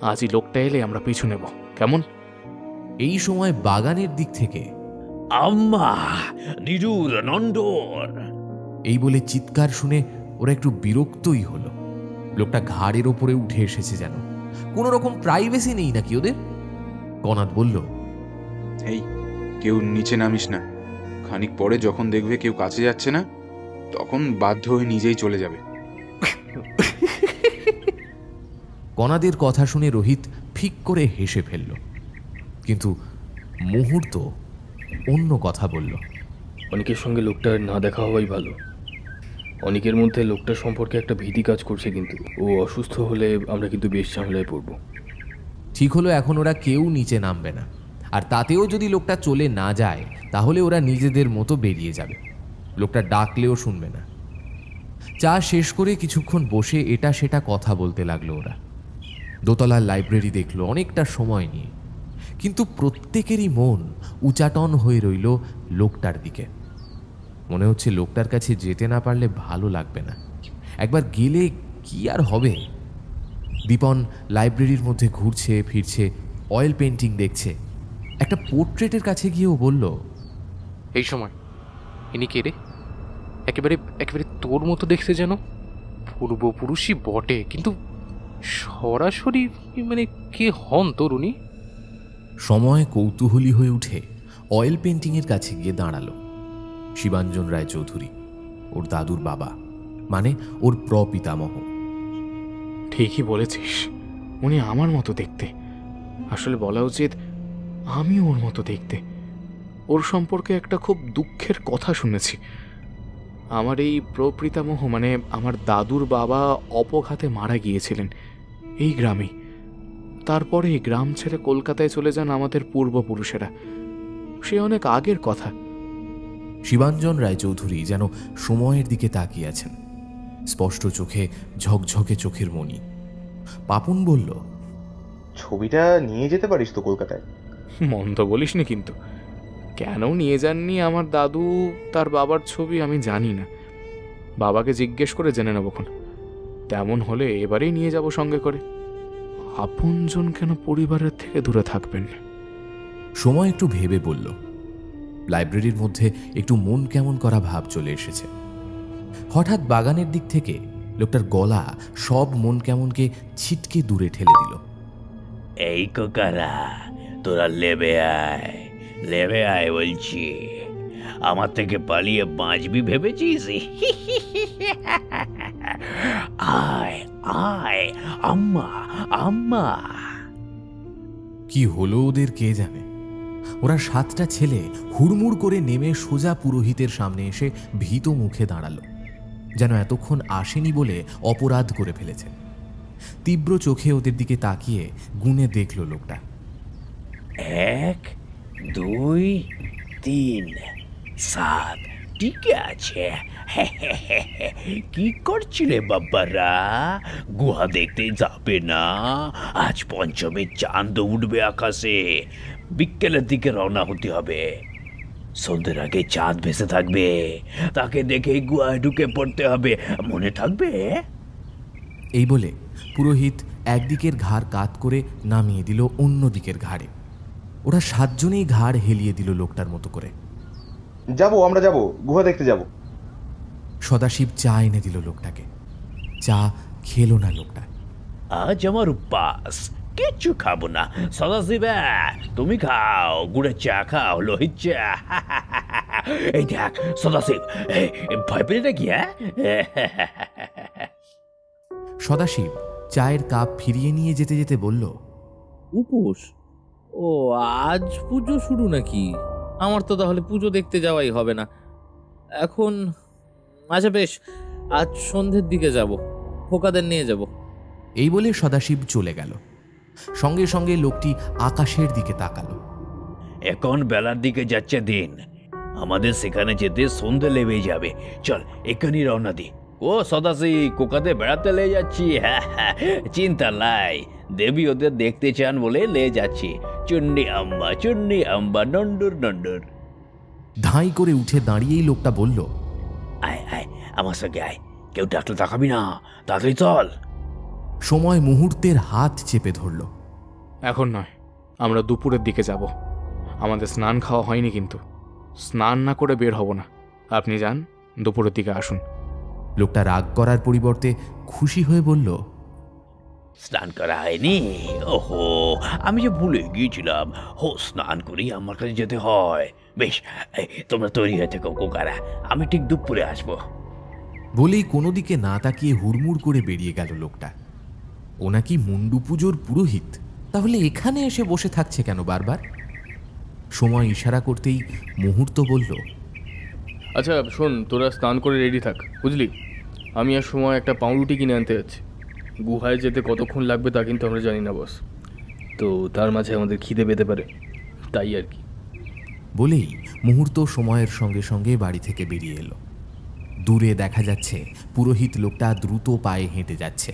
আজই লোকটা এলে আমরা পিছু নেব, কেমন? এই সময় বাগানের দিক থেকে আম্মা, নিজুর নন্দর। এই বলে চিৎকার শুনে ওরা একটু বিরক্তই হলো। লোকটা ঘাড়ের ওপরে উঠে এসেছে যেন। কোনো রকম প্রাইভেসি নেই নাকি ওদের? কনাদ বলল, এই, কেউ নিচে নামিস না। খানিক পরে যখন দেখবে কেউ কাছে যাচ্ছে না, তখন বাধ্য হয়ে নিজেই চলে যাবে। কনাদের কথা শুনে রোহিত ফিক করে হেসে ফেলল, কিন্তু মুহূর্ত অন্য কথা বলল। অনেকের সঙ্গে লোকটার না দেখা হওয়াই ভালো। অনেকের মধ্যে লোকটার সম্পর্কে একটা ভীতি কাজ করছে, কিন্তু ও অসুস্থ হলে আমরা কিন্তু বেশ ঝামেলায় পড়ব। ঠিক হলো, এখন ওরা কেউ নিচে নামবে না। আর তাতেও যদি লোকটা চলে না যায়, তাহলে ওরা নিজেদের মতো বেরিয়ে যাবে। লোকটা ডাকলেও শুনবে না। চা শেষ করে কিছুক্ষণ বসে এটা সেটা কথা বলতে লাগলো ওরা। দোতলার লাইব্রেরি দেখলো অনেকটা সময় নিয়ে। কিন্তু প্রত্যেকেরই মন উচাটন হয়ে রইল লোকটার দিকে। মনে হচ্ছে লোকটার কাছে যেতে না পারলে ভালো লাগবে না, একবার গেলে কি আর হবে। দীপন লাইব্রেরির মধ্যে ঘুরছে ফিরছে, অয়েল পেন্টিং দেখছে। একটা পোর্ট্রেটের কাছে গিয়েও বলল, এই সময় ইনি কে রে? একেবারে একেবারে তোর মতো দেখতে যেন। পূর্বপুরুষই বটে, কিন্তু সরাসরি মানে কে হন তোর উনি? সময় কৌতূহলী হয়ে উঠে অয়েল পেন্টিংয়ের কাছে গিয়ে দাঁড়ালো। শিবাঞ্জন রায় চৌধুরী, ওর দাদুর বাবা, মানে ওর প্রপিতামহ। ঠিকই বলেছিস, উনি আমার মতো দেখতে। আসলে বলা উচিত আমি ওর মতো দেখতে। ওর সম্পর্কে একটা খুব দুঃখের কথা শুনেছি। আমার এই প্রপিতামহ মানে আমার দাদুর বাবা অপঘাতে মারা গিয়েছিলেন এই গ্রামেই। তারপরে এই গ্রাম ছেড়ে কলকাতায় চলে যান আমাদের পূর্বপুরুষেরা। সে অনেক আগের কথা। শিবাঞ্জন রায়চৌধুরী যেন সময়ের দিকে তাকিয়ে আছেন, স্পষ্ট চোখে ঝকঝকে চোখের মণি। পাপুন বলল, ছবিটা নিয়ে যেতে পারিস তো কলকাতায়? মন্দ বলিসনি কিন্তু। কেন নিয়ে যাননি আমার দাদু তার বাবার ছবি আমি জানি না, বাবাকে জিজ্ঞেস করে জেনে নেবক্ষণ। তেমন হলে এবারেই নিয়ে যাব সঙ্গে করে। আপনজন কেন পরিবারের থেকে দূরে থাকবেন? সময় একটু ভেবে বলল। লাইব্রেরির মধ্যে একটু মন কেমন করা ভাব চলে এসেছে। হঠাৎ বাগানের দিক থেকে লোকটার গলা সব মন কেমনকে ছিটকে দূরে ঠেলে দিল। এই কোকারা, তোরা লেবে আয় বলছি। আমার থেকে পালিয়ে বাঁচবি ভেবেছিস? আয় আয়, আম্মা আম্মা। কি হলো ওদের কে জানে। ওরা 7টা ছেলে হুড়মুড় করে নেমে সোজা পুরোহিতের সামনে এসে ভীত মুখে দাঁড়ালো, যেন এতক্ষণ আসেনি বলে অপরাধ করে ফেলেছে। তীব্র চোখে ওদের দিকে তাকিয়ে গুনে দেখল লোকটা। 1 2 3 7, ঠিক আছে। কি করছিলে বাবারা? গুহা দেখতে যাবে না? আজ পঞ্চমীর চাঁদ উঠবে আকাশে, বিকেলের দিকে রওনা হতে হবে। সন্ধ্যের আগে চাঁদ ভেসে থাকবে, তাকে দেখে গুহায় ঢুকে পড়তে হবে, মনে থাকবে? এই বলে পুরোহিত একদিকের ঘাড় কাত করে নামিয়ে দিল অন্য দিকের ঘাড়ে। ওরা 7 জনেই ঘাড় হেলিয়ে দিল লোকটার মতো করে। আমরা যাব, গুহা দেখতে যাব। সদাশিব চা এনে দিল লোকটাকে। চা খেলো না লোকটা। আজ আমার উপাস, কিচ্ছু খাবো না। সদাশিব, তুমি খাও, গুড়ের চা খাও, লোহিত চা। এই দেখ সদাশিব, ভয় পেলে নাকি? সদাশিব চায়ের কাপ ফিরিয়ে নিয়ে যেতে যেতে বলল, উপোস? ও, আজ পুজো শুরু নাকি? আমার তো তাহলে পুজো দেখতে যাওয়াই হবে না এখন। আচ্ছা বেশ, আজ সন্ধ্যের দিকে যাব, খোকাদের নিয়ে যাব। এই বলে সদাশিব চলে গেল। সঙ্গে সঙ্গে লোকটি আকাশের দিকে তাকালো। এখন বেলার দিকে যাচ্ছে দিন, আমাদের সেখানে যেতে সন্ধ্যে লেবে যাবে। চল এখানেই রওনা দি। ও সদাশি, কোকাতে বেড়াতে লে যাচ্ছি। হ্যাঁ, চিন্তা নাই, দেবী ওদের দেখতে চান বলে লে যাচ্ছি। চুন্নি আম্বা নন্ডুর নন্ডুর। ধাই করে উঠে দাঁড়িয়েই লোকটা বলল, আয় আয়, আমার সঙ্গে আয়, কেউ ডাকলে তাকাবি না, তাড়াতাড়ি চল। সময় মুহূর্তের হাত চেপে ধরল। এখন নয়, আমরা দুপুরের দিকে যাব। আমাদের স্নান খাওয়া হয়নি, কিন্তু স্নান না করে বের হব না। আপনি যান, দুপুরের দিকে আসুন। লোকটা রাগ করার পরিবর্তে খুশি হয়ে বলল, স্নান করা হয়নি? ওহো, আমি যে ভুলে গিয়েছিলাম। স্নান করেই আমার কাছে যেতে হয়। বেশ, তোমরা তৈরি হয়ে থেকো কোকারা, আমি ঠিক দুপুরে আসবো। বলেই কোনো দিকে না তাকিয়ে হুড়মুড় করে বেরিয়ে গেল লোকটা। ও নাকি মুন্ডু পুজোর পুরোহিত, তাহলে এখানে এসে বসে থাকছে কেন বারবার? সময় ইশারা করতেই মুহূর্ত বলল, আচ্ছা শোন, তোরা স্নান করে রেডি থাক, বুঝলি? আমি আর সময় একটা পাউরুটি কিনে আনতে যাচ্ছি। গুহায় যেতে কতক্ষণ লাগবে তা কিন্তু আমরা জানি না বস, তো তার মাঝে আমাদের খিদে পেতে পারে, তাই আর কি। বলেই মুহূর্ত সময়ের সঙ্গে সঙ্গে বাড়ি থেকে বেরিয়ে এলো। দূরে দেখা যাচ্ছে পুরোহিত লোকটা দ্রুত পায়ে হেঁটে যাচ্ছে।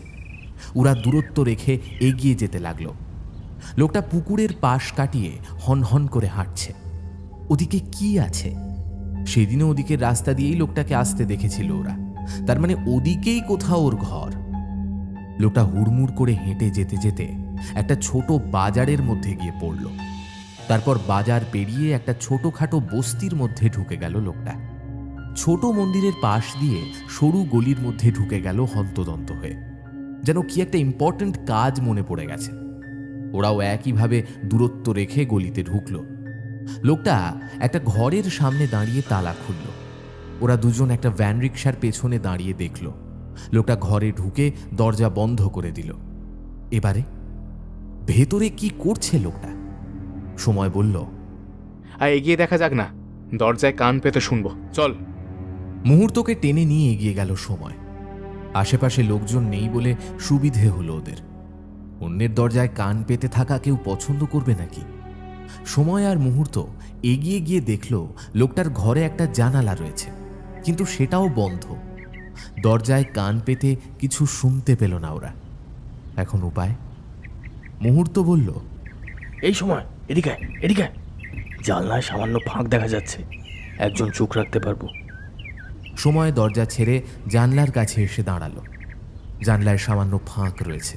ওরা দূরত্ব রেখে এগিয়ে যেতে লাগলো। লোকটা পুকুরের পাশ কাটিয়ে হনহন করে হাঁটছে। ওদিকে কি আছে? সেদিনও ওদিকের রাস্তা দিয়েই লোকটাকে আসতে দেখেছিল ওরা। তার মানে ওদিকেই কোথাও ওর ঘর। লোকটা হুড়মুড় করে হেঁটে যেতে যেতে একটা ছোট বাজারের মধ্যে গিয়ে পড়ল। তারপর বাজার পেরিয়ে একটা ছোটখাটো বস্তির মধ্যে ঢুকে গেল লোকটা। ছোট মন্দিরের পাশ দিয়ে সরু গলির মধ্যে ঢুকে গেল হন্তদন্ত হয়ে। যেন কি একটা ইম্পর্ট্যান্ট কাজ মনে পড়ে গেছে। ওরাও একইভাবে দূরত্ব রেখে গলিতে ঢুকল। লোকটা একটা ঘরের সামনে দাঁড়িয়ে তালা খুলল। ওরা দুজন একটা ভ্যান রিক্সার পেছনে দাঁড়িয়ে দেখল। লোকটা ঘরে ঢুকে দরজা বন্ধ করে দিল। এবারে ভেতরে কি করছে লোকটা? সময় বলল, এগিয়ে দেখা যাক না, দরজায় কান পেতে শুনবো, চল। মুহূর্তকে টেনে নিয়ে এগিয়ে গেল সময়। আশেপাশে লোকজন নেই বলে সুবিধে হলো ওদের। অন্যের দরজায় কান পেতে থাকা কেউ পছন্দ করবে নাকি? সময় আর মুহূর্ত এগিয়ে গিয়ে দেখল লোকটার ঘরে একটা জানালা রয়েছে, কিন্তু সেটাও বন্ধ। দরজায় কান পেতে কিছু শুনতে পেল না ওরা। এখন উপায়? মুহূর্ত বলল, এই সময় এদিকে এদিকে, জানলায় সামান্য ফাঁক দেখা যাচ্ছে, একজন চোখ রাখতে পারবো। সময় দরজা ছেড়ে জানলার কাছে এসে দাঁড়ালো। জানলায় সামান্য ফাঁক রয়েছে।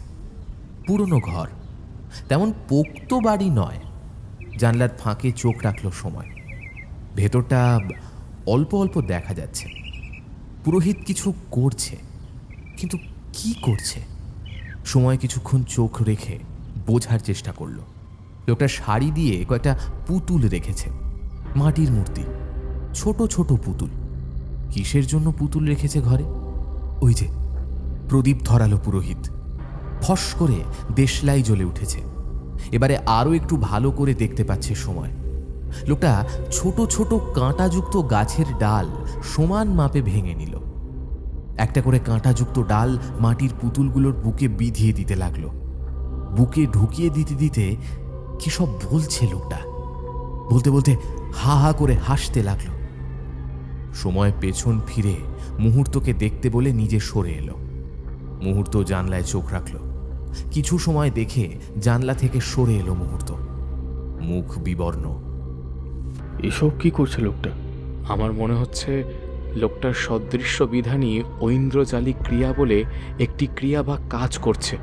পুরনো ঘর, তেমন পোক্ত বাড়ি নয়। জানলার ফাঁকে চোখ রাখল সময়। ভেতরটা অল্প অল্প দেখা যাচ্ছে। পুরোহিত কিছু করছে, কিন্তু কি করছে? সময় কিছুক্ষণ চোখ রেখে বোঝার চেষ্টা করল। লোকটা শাড়ি দিয়ে কয়েকটা পুতুল রেখেছে, মাটির মূর্তি, ছোট ছোট পুতুল। কিসের জন্য পুতুল রেখেছে ঘরে? ওই যে প্রদীপ ধরালো পুরোহিত। ফস করে দেশলাই জ্বলে উঠেছে। এবারে আরও একটু ভালো করে দেখতে পাচ্ছে সময়। লোকটা ছোট ছোট কাঁটাযুক্ত গাছের ডাল সমান মাপে ভেঙে নিল। একটা করে কাঁটাযুক্ত ডাল মাটির পুতুলগুলোর বুকে বিধিয়ে দিতে লাগলো। বুকে ঢুকিয়ে দিতে দিতে কি সব বলছে লোকটা। বলতে বলতে হা হা করে হাসতে লাগলো। সময় পেছন ফিরে মুহূর্তকে দেখতে বলে নিজে সরে এলো। মুহূর্ত জানলায় চোখ রাখল। কিছু সময় দেখে জানলা থেকে সরে এলো মুহূর্ত, মুখ বিবর্ণ। এসব কি করছে লোকটা? আমার মনে হচ্ছে লোকটার সদৃশ্য বিধানী ঐন্দ্রজালিক ক্রিয়া বলে একটি ক্রিয়া বা কাজ করছে,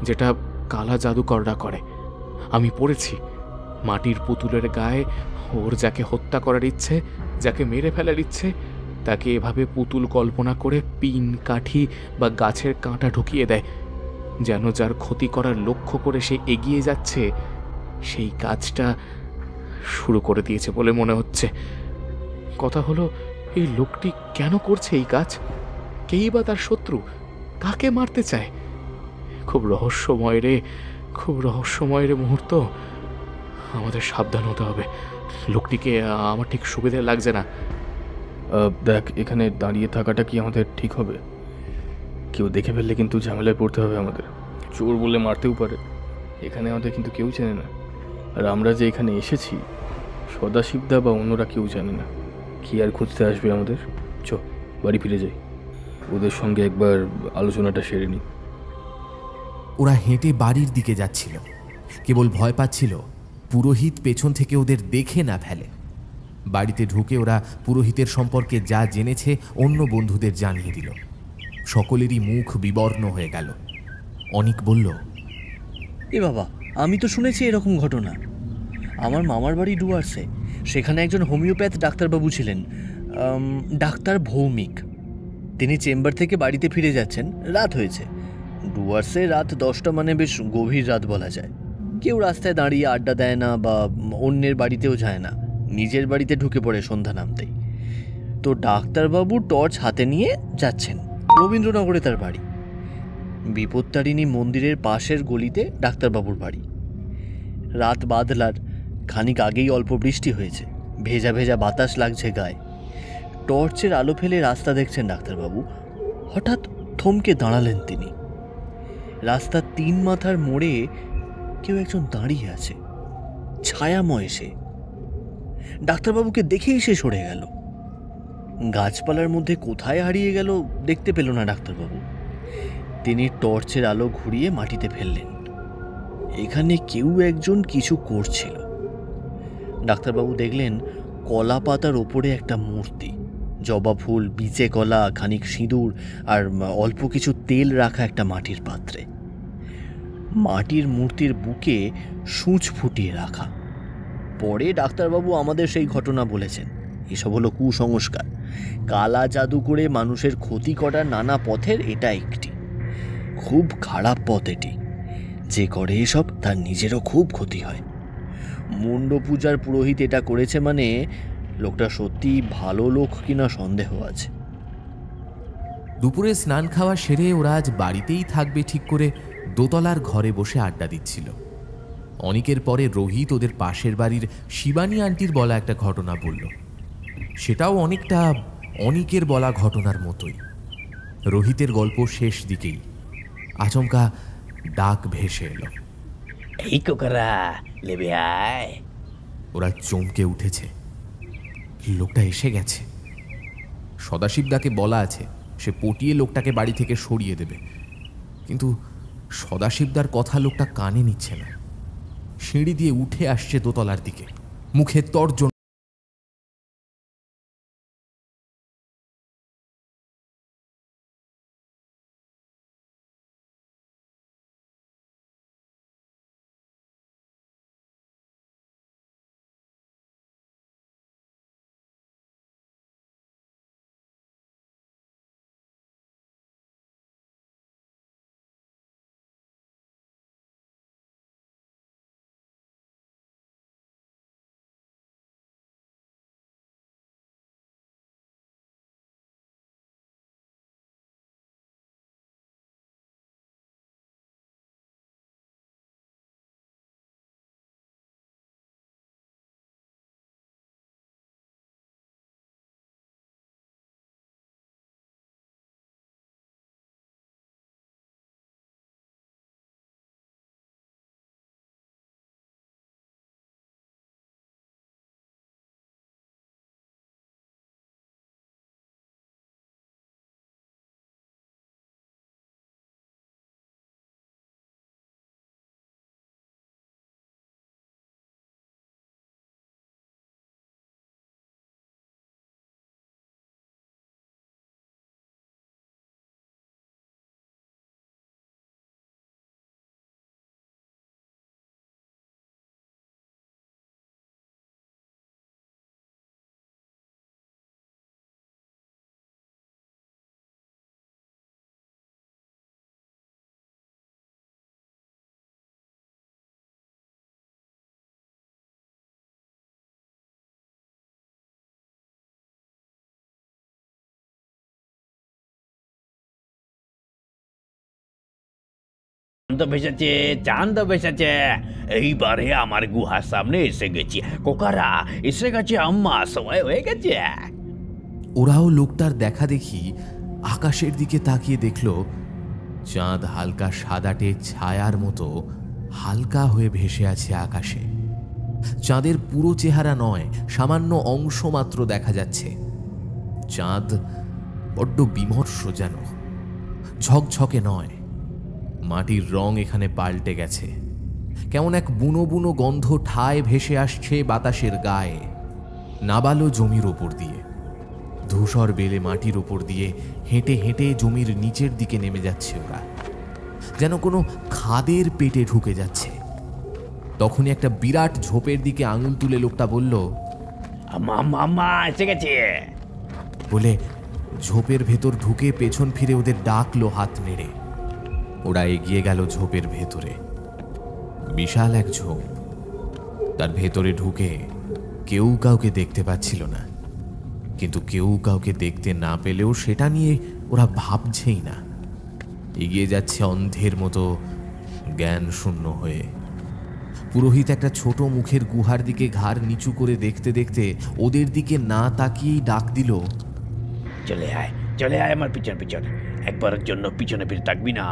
যেটা কালা জাদুকররা করে। আমি পড়েছি, মাটির পুতুলের গায়ে ওর যাকে হত্যা করার ইচ্ছে, যাকে মেরে ফেলার ইচ্ছে, তাকে এভাবে পুতুল কল্পনা করে পিন, কাঠি বা গাছের কাঁটা ঢুকিয়ে দেয়, যেন যার ক্ষতি করার লক্ষ্য করে সে এগিয়ে যাচ্ছে সেই কাজটা শুরু করে দিয়েছে বলে মনে হচ্ছে। কথা হলো, এই লোকটি কেন করছে এই কাজ? কেই বা তার শত্রু? কাকে মারতে চায়? খুব রহস্যময় রে, খুব রহস্যময় রে মুহূর্ত। আমাদের সাবধান হতে হবে। লোকটিকে আমার ঠিক সুবিধে লাগছে না। দেখ, এখানে দাঁড়িয়ে থাকাটা কি আমাদের ঠিক হবে? কেউ দেখে ফেললে কিন্তু ঝামেলায় পড়তে হবে আমাদের। চোর বলে মারতেও পারে। এখানে আমাদের কিন্তু কেউ চেনে না। আর আমরা যে এখানে এসেছি, সদাশিবদা বা অন্যরা কেউ জানে না। কি আর খুঁজতে আসবে আমাদের? চ, বাড়ি ফিরে যাই, ওদের সঙ্গে একবার আলোচনাটা সেরে নিই। ওরা হেঁটে বাড়ির দিকে যাচ্ছিল। কেবল ভয় পাচ্ছিল পুরোহিত পেছন থেকে ওদের দেখে না ফেলে। বাড়িতে ঢুকে ওরা পুরোহিতের সম্পর্কে যা জেনেছে অন্য বন্ধুদের জানিয়ে দিল। সকলেরই মুখ বিবর্ণ হয়ে গেল। অনিক বলল, এ বাবা, আমি তো শুনেছি এরকম ঘটনা। আমার মামার বাড়ি ডুয়ার্সে, সেখানে একজন হোমিওপ্যাথ ডাক্তারবাবু ছিলেন, ডাক্তার ভৌমিক। তিনি চেম্বার থেকে বাড়িতে ফিরে যাচ্ছেন, রাত হয়েছে। ডুয়ার্সে রাত 10টা মানে বেশ গভীর রাত বলা যায়। কেউ রাস্তায় দাঁড়িয়ে আড্ডা দেয় না বা অন্যের বাড়িতেও যায় না, নিজের বাড়িতে ঢুকে পড়ে সন্ধ্যা নামতেই। তো ডাক্তারবাবু টর্চ হাতে নিয়ে যাচ্ছেন, রবীন্দ্রনগরে তার বাড়ি। বিপত্তারিণী মন্দিরের পাশের গলিতে ডাক্তারবাবুর বাড়ি। রাত বাদলার খানিক আগেই অল্প বৃষ্টি হয়েছে, ভেজা ভেজা বাতাস লাগছে গায়ে। টর্চের আলো ফেলে রাস্তা দেখছেন ডাক্তারবাবু। হঠাৎ থমকে দাঁড়ালেন তিনি। রাস্তার 3 মাথার মোড়ে কেউ একজন দাঁড়িয়ে আছে, ছায়াময় সে। ডাক্তারবাবুকে দেখেই সে সরে গেল। গাছপালার মধ্যে কোথায় হারিয়ে গেল দেখতে পেল না ডাক্তারবাবু। তিনি টর্চের আলো ঘুরিয়ে মাটিতে ফেললেন। এখানে কেউ একজন কিছু করছিল। ডাক্তারবাবু দেখলেন কলা পাতার ওপরে একটা মূর্তি, জবা ফুল, বিচে কলা, খানিক সিঁদুর আর অল্প কিছু তেল রাখা একটা মাটির পাত্রে। মাটির মূর্তির বুকে সূঁচ ফুটিয়ে রাখা। পরে ডাক্তারবাবু আমাদের সেই ঘটনা বলেছেন। এসব হলো কুসংস্কার, কালা জাদু করে মানুষের ক্ষতি করার নানা পথের এটা একটি। খুব খারাপ পথ এটি। যে করে এসব তার নিজেরও খুব ক্ষতি হয়। মুন্ড পূজার পুরোহিত এটা করেছে মানে লোকটা সত্যি ভালো লোক কিনা সন্দেহ আছে। দুপুরে স্নান খাওয়া সেরে ওরা আজ বাড়িতেই থাকবে ঠিক করে দোতলার ঘরে বসে আড্ডা দিচ্ছিল। অনেকের পরে রোহিত ওদের পাশের বাড়ির শিবানী আন্টির বলা একটা ঘটনা বলল। সেটাও অনেকটা অনেকের বলা ঘটনার মতোই। রোহিতের গল্প শেষ দিকেই আচমকা ডাক ভেসে এলো, এই কোকারা, লেবে আয়। ওরা চমকে উঠেছে। লোকটা এসে গেছে। সদাশিবদাকে বলা আছে সে পটিয়ে লোকটাকে বাড়ি থেকে সরিয়ে দেবে, কিন্তু সদাশিবদার কথা লোকটা কানে নিচ্ছে না। সিঁড়ি দিয়ে উঠে আসছে দোতলার দিকে, মুখে তর্জন। চাঁদ ভেসেছে, চাঁদ ভেসেছে। এইবারে আমার গুহার সামনে এসে গেছি কোকারা, এসে গেছে আম্মা, সময় হয়ে গেছে। ওরাও লোকটার দেখা দেখি আকাশের দিকে তাকিয়ে দেখল চাঁদ হালকা সাদাটে ছায়ার মতো হালকা হয়ে ভেসে আছে আকাশে। চাঁদের পুরো চেহারা নয়, সামান্য অংশ মাত্র দেখা যাচ্ছে। চাঁদ বড্ড বিমর্ষ যেন, ঝকঝকে নয়। মাটির রং এখানে পাল্টে গেছে, কেমন এক বুনো বুনো গন্ধ ঠায় ভেসে আসছে বাতাসের গায়ে। নাবালো জমির ওপর দিয়ে, ধূসর বেলে মাটির ওপর দিয়ে হেঁটে হেঁটে জমির নিচের দিকে নেমে যাচ্ছে ওরা, যেন কোনো খাদের পেটে ঢুকে যাচ্ছে। তখনই একটা বিরাট ঝোপের দিকে আঙুল তুলে লোকটা বলল, আম্মা আম্মা আম্মা এসে গেছে বলে ঝোপের ভেতর ঢুকে পেছন ফিরে ওদের ডাকলো হাত নেড়ে। ওরা এগিয়ে গেল ঝোপের ভেতরে। বিশাল এক ঝোপ, তার ভেতরে ঢুকে কেউ কাউকে দেখতে পাচ্ছিল না, কিন্তু কেউ কাউকে দেখতে না পেলেও সেটা নিয়ে ওরা ভাবছেই না। এগিয়ে যাচ্ছে অন্ধের মতো জ্ঞান শূন্য হয়ে। পুরোহিত একটা ছোট মুখের গুহার দিকে ঘাড় নিচু করে দেখতে দেখতে ওদের দিকে না তাকিয়েই ডাক দিল, চলে আয়, চলে আয় আমার পিছন পিছন, একবারের জন্য পিছনে ফিরে থাকবি না।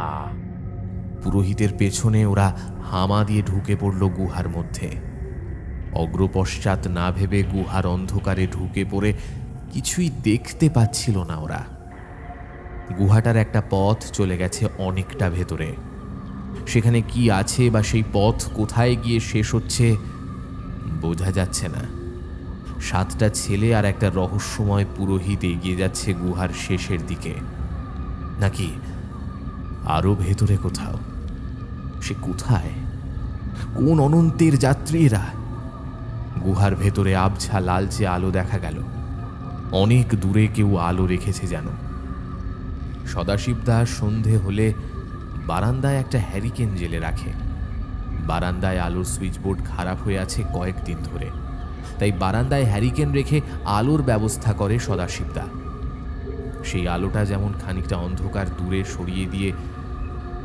পুরোহিতের পেছনে ওরা হামা দিয়ে ঢুকে পড়ল গুহার মধ্যে। অগ্রপশ্চাৎ না ভেবে গুহার অন্ধকারে ঢুকে পড়ে কিছুই দেখতে পাচ্ছিল না ওরা। গুহাটার একটা পথ চলে গেছে অনেকটা ভেতরে, সেখানে কি আছে বা সেই পথ কোথায় গিয়ে শেষ হচ্ছে বোঝা যাচ্ছে না। 7টা ছেলে আর একটা রহস্যময় পুরোহিত এগিয়ে যাচ্ছে গুহার শেষের দিকে, নাকি আরো ভেতরে কোথাও? সে কোথায়? কোন অনন্তের যাত্রী এরা? গুহার ভেতরে আবছা লালচে আলো দেখা গেল। অনেক দূরে কেউ আলো রেখেছে যেন। সদাশিবদাস সন্ধে হলে বারান্দায় একটা হ্যারিকেন জেলে রাখে। বারান্দায় আলোর সুইচবোর্ড খারাপ হয়ে আছে কয়েকদিন ধরে, তাই বারান্দায় হ্যারিকেন রেখে আলোর ব্যবস্থা করে সদাশিবদা। সেই আলোটা যেমন খানিকটা অন্ধকার দূরে সরিয়ে দিয়ে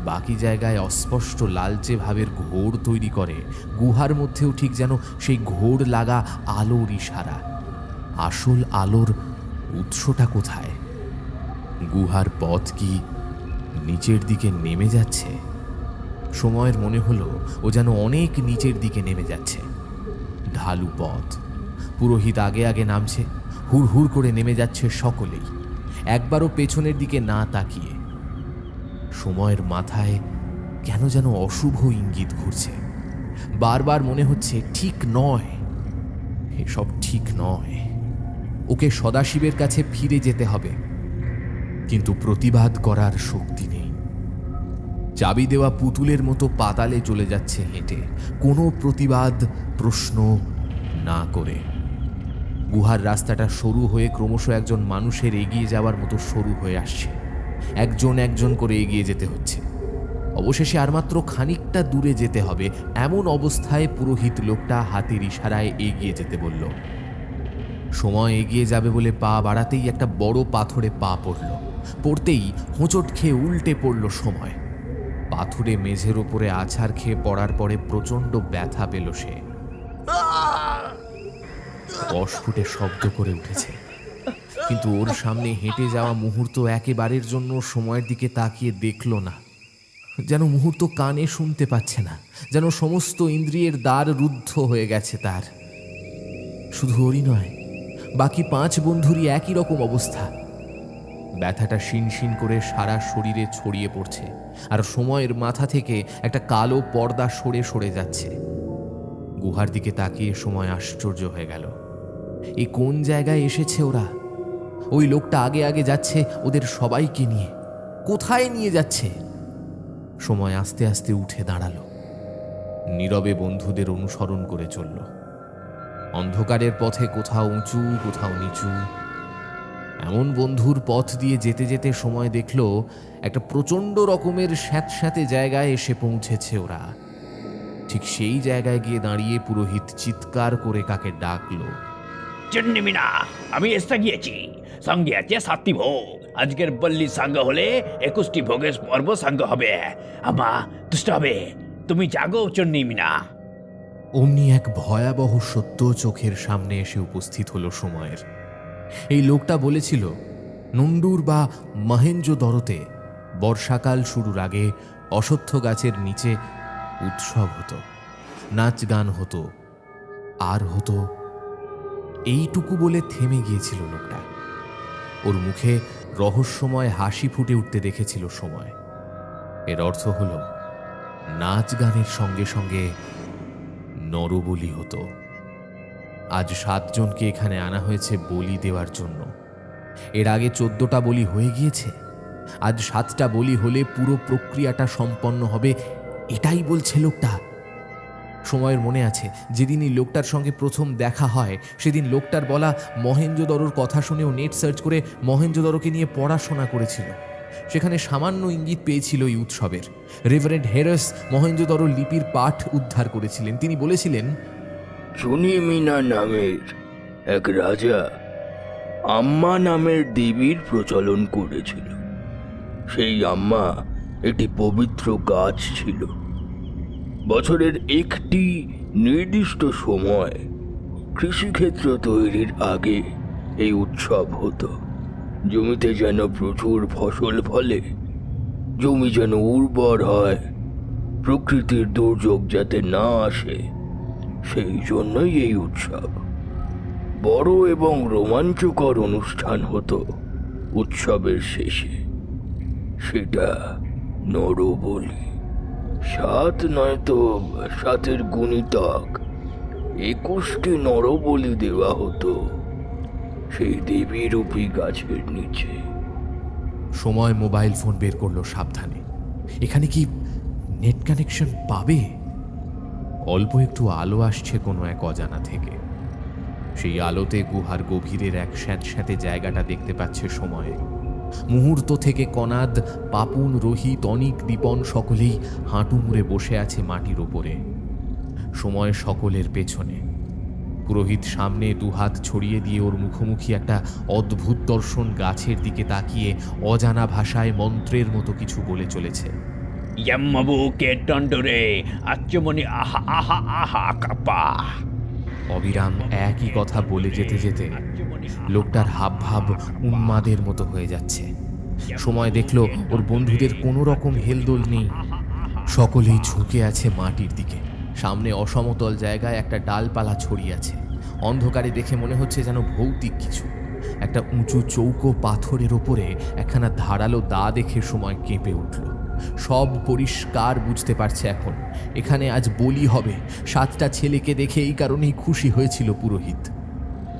বাকি জায়গায় অস্পষ্ট লালচে ভাবের ঘোর তৈরি করে, গুহার মধ্যেও ঠিক যেন সেই ঘোর লাগা আলোর ইশারা। আসল আলোর উৎসটা কোথায়? গুহার পথ কি নিচের দিকে নেমে যাচ্ছে? সময়ের মনে হলো ও যেন অনেক নিচের দিকে নেমে যাচ্ছে। ঢালু পথ, পুরোহিত আগে আগে নামছে, হুড় হুড় করে নেমে যাচ্ছে সকলেই, একবারও পেছনের দিকে না তাকিয়ে। সময়ের মাথায় কেন যেন অশুভ ইঙ্গিত ঘুরছে। বারবার মনে হচ্ছে ঠিক নয়, এসব ঠিক নয়। ওকে সদাশিবের কাছে ফিরে যেতে হবে, কিন্তু প্রতিবাদ করার শক্তি নেই। চাবি দেওয়া পুতুলের মতো পাতালে চলে যাচ্ছে হেঁটে, কোনো প্রতিবাদ প্রশ্ন না করে। গুহার রাস্তাটা সরু হয়ে ক্রমশ একজন মানুষের এগিয়ে যাওয়ার মতো সরু হয়ে আসছে। একজন একজন করে এগিয়ে যেতে হচ্ছে। অবশেষে আর মাত্র খানিকটা দূরে যেতে হবে, এমন অবস্থায় পুরোহিত লোকটা হাতের ইশারায় এগিয়ে যেতে বলল। সময় এগিয়ে যাবে বলে পা বাড়াতেই একটা বড় পাথরে পা পড়ল। পড়তেই হোঁচট খেয়ে উল্টে পড়ল সময়। পাথুরে মেঝের ওপরে আছাড় খেয়ে পড়ার পরে প্রচণ্ড ব্যথা পেল সে। অস্ফুটে শব্দ করে উঠেছে, কিন্তু ওর সামনে হেঁটে যাওয়া মুহূর্ত একেবারের জন্য সময়ের দিকে তাকিয়ে দেখল না। যেন মুহূর্ত কানে শুনতে পাচ্ছে না, যেন সমস্ত ইন্দ্রিয়ের দ্বার রুদ্ধ হয়ে গেছে তার। শুধু ওরই নয়, বাকি 5 বন্ধুরই একই রকম অবস্থা। ব্যথাটা শিনশিন করে সারা শরীরে ছড়িয়ে পড়ছে, আর সময়ের মাথা থেকে একটা কালো পর্দা সরে সরে যাচ্ছে। গুহার দিকে তাকিয়ে সময় আশ্চর্য হয়ে গেল। এই কোন জায়গায় এসেছে ওরা? ওই লোকটা আগে আগে যাচ্ছে ওদের সবাইকে নিয়ে। কোথায় নিয়ে যাচ্ছে? সময় আস্তে আস্তে উঠে দাঁড়ালো, নীরবে বন্ধুদের অনুসরণ করে চলল। অন্ধকারের পথে কোথাও উঁচু কোথাও নিচু। এমন বন্ধুর পথ দিয়ে যেতে যেতে সময় দেখল একটা প্রচণ্ড রকমের স্যাঁতস্যাঁতে জায়গায় এসে পৌঁছেছে ওরা। ঠিক সেই জায়গায় গিয়ে দাঁড়িয়ে পুরোহিত চিৎকার করে কাকে ডাকলো। চন্নি মিনা, আমি এসে গিয়েছি, সঙ্গে আছে 7টি ভোগ। আজকের বল্লি সাঙ্গ হলে 21টি ভোগের পর্ব সাঙ্গ হবে। আমা দুষ্ট হবে, তুমি জাগো চন্নি মিনা। অমনি এক ভয়াবহ সত্য চোখের সামনে এসে উপস্থিত হলো সময়ের। এই লোকটা বলেছিল নন্ডুর বা মহেঞ্জোদরোতে বর্ষাকাল শুরুর আগে অশ্বত্থ গাছের নিচে উৎসব হতো, নাচ গান হতো, আর হতো। এইটুকু বলে থেমে গিয়েছিল লোকটা। ওর মুখে রহস্যময় হাসি ফুটে উঠতে দেখেছিল সময়। এর অর্থ হলো নাচ গানের সঙ্গে সঙ্গে নরবলি হতো। আজ 7 জনকে এখানে আনা হয়েছে বলি দেওয়ার জন্য। এর আগে 14টা বলি হয়ে গিয়েছে। আজ 7টা বলি হলে পুরো প্রক্রিয়াটা সম্পন্ন হবে, এটাই বলছে লোকটা। সময়ের মনে আছে যেদিনই লোকটার সঙ্গে প্রথম দেখা হয়, সেদিন লোকটার বলা মহেঞ্জোদরোর কথা শুনেও নেট সার্চ করে মহেঞ্জোদরোকে নিয়ে পড়াশোনা করেছিল। সেখানে সামান্য ইঙ্গিত পেয়েছিল এই উৎসবের। রেভারেন্ড হেরাস মহেঞ্জোদরো লিপির পাঠ উদ্ধার করেছিলেন। তিনি বলেছিলেন, চুনি মিনা নামের এক রাজা আম্মা নামের দেবীর প্রচলন করেছিল। সেই আম্মা একটি পবিত্র গাছ ছিল। বছরের একটি নির্দিষ্ট সময় কৃষিক্ষেত্র তৈরির আগে এই উৎসব হতো। জমিতে যেন প্রচুর ফসল ফলে, জমি যেন উর্বর হয়, প্রকৃতির দুর্যোগ যাতে না আসে, সেই জন্যই এই উৎসব। বড় এবং রোমাঞ্চকর অনুষ্ঠান হতো উৎসবের শেষে, সেটা নরবলি। সাত নয় তো সাতের গুণিতক 21টি নরবলি দেওয়া হতো সেই দেবীরূপী গাছের নিচে। সময় মোবাইল ফোন বের করলো সাবধানে। এখানে কি নেট কানেকশন পাবে? অল্প একটু আলো আসছে কোনো এক অজানা থেকে। সেই আলোতে গুহার গভীরের এক স্যাঁতস্যাঁতে জায়গাটা দেখতে পাচ্ছে সময়। মুহূর্ত থেকে কনাদ, পাপুন, রোহিত, অনিক, দীপন সকলেই হাঁটু মুড়ে বসে আছে মাটির ওপরে। সময় সকলের পেছনে। পুরোহিত সামনে দুহাত ছড়িয়ে দিয়ে ওর মুখোমুখি একটা অদ্ভুত দর্শন গাছের দিকে তাকিয়ে অজানা ভাষায় মন্ত্রের মতো কিছু বলে চলেছে। ইয়াম্মাবু কে টন্ডরে আচ্চমনি আহা আহা আহা কাপা। অবিরাম একই কথা বলে যেতে যেতে লোকটার হাবভাব উন্মাদের মতো হয়ে যাচ্ছে। সময় দেখলো ওর বন্ধুদের কোনো রকম হেলদোল নেই। সকলেই ঝুঁকে আছে মাটির দিকে। সামনে অসমতল জায়গায় একটা ডালপালা ছড়িয়ে আছে। অন্ধকারে দেখে মনে হচ্ছে যেন ভৌতিক কিছু। একটা উঁচু চৌকো পাথরের ওপরে একখানা ধারালো দা দেখে সময় কেঁপে উঠল। সব পরিষ্কার বুঝতে পারছে এখন। এখানে আজ বলি হবে। 7টা ছেলেকে দেখে এই কারণেই খুশি হয়েছিল পুরোহিত।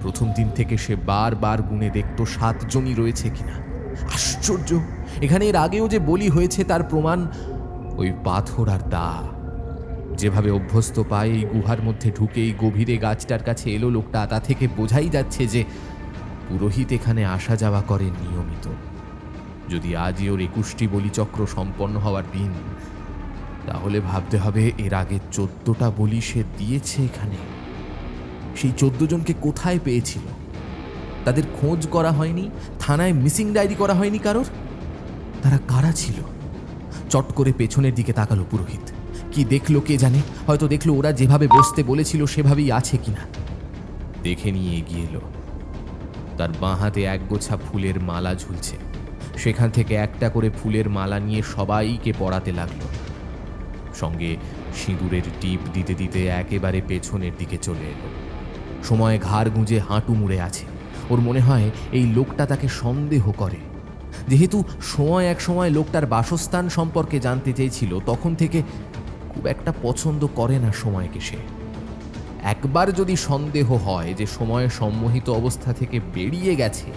প্রথম দিন থেকে সে বারবার গুণে দেখত 7 জনই রয়েছে কিনা। আশ্চর্য! এখানে এর আগেও যে বলি হয়েছে তার প্রমাণ ওই পাথর আর দা। যেভাবে অভ্যস্ত পায় এই গুহার মধ্যে ঢুকেই গভীরে গাছটার কাছে এলো লোকটা, তা থেকে বোঝাই যাচ্ছে যে পুরোহিত এখানে আসা যাওয়া করে নিয়মিত। যদি আজই ওর 21টি বলিচক্র সম্পন্ন হওয়ার দিন, তাহলে ভাবতে হবে এর আগে 14টা বলি সে দিয়েছে এখানে। সেই 14 জনকে কোথায় পেয়েছিল? তাদের খোঁজ করা হয়নি? থানায় মিসিং ডায়েরি করা হয়নি কারোর? তারা কারা ছিল? চট করে পেছনের দিকে তাকালো পুরোহিত। কি দেখলো কে জানে। হয়তো দেখলো ওরা যেভাবে বসতে বলেছিল সেভাবেই আছে কিনা। দেখে নিয়ে এগিয়ে এলো। তার বাঁ হাতে এক গোছা ফুলের মালা ঝুলছে। সেখান থেকে একটা করে ফুলের মালা নিয়ে সবাইকে পরাতে লাগলো। সঙ্গে সিঁদুরের টিপ দিতে দিতে একেবারে পেছনের দিকে চলে এলো। সময় ঘাড় গুঁজে হাঁটু মুড়ে আছে। ওর মনে হয় এই লোকটা তাকে সন্দেহ করে। যেহেতু সময় এক সময় লোকটার বাসস্থান সম্পর্কে জানতে চেয়েছিল, তখন থেকে খুব একটা পছন্দ করে না সময়কে সে। একবার যদি সন্দেহ হয় যে সময় সম্মোহিত অবস্থা থেকে বেরিয়ে গেছে,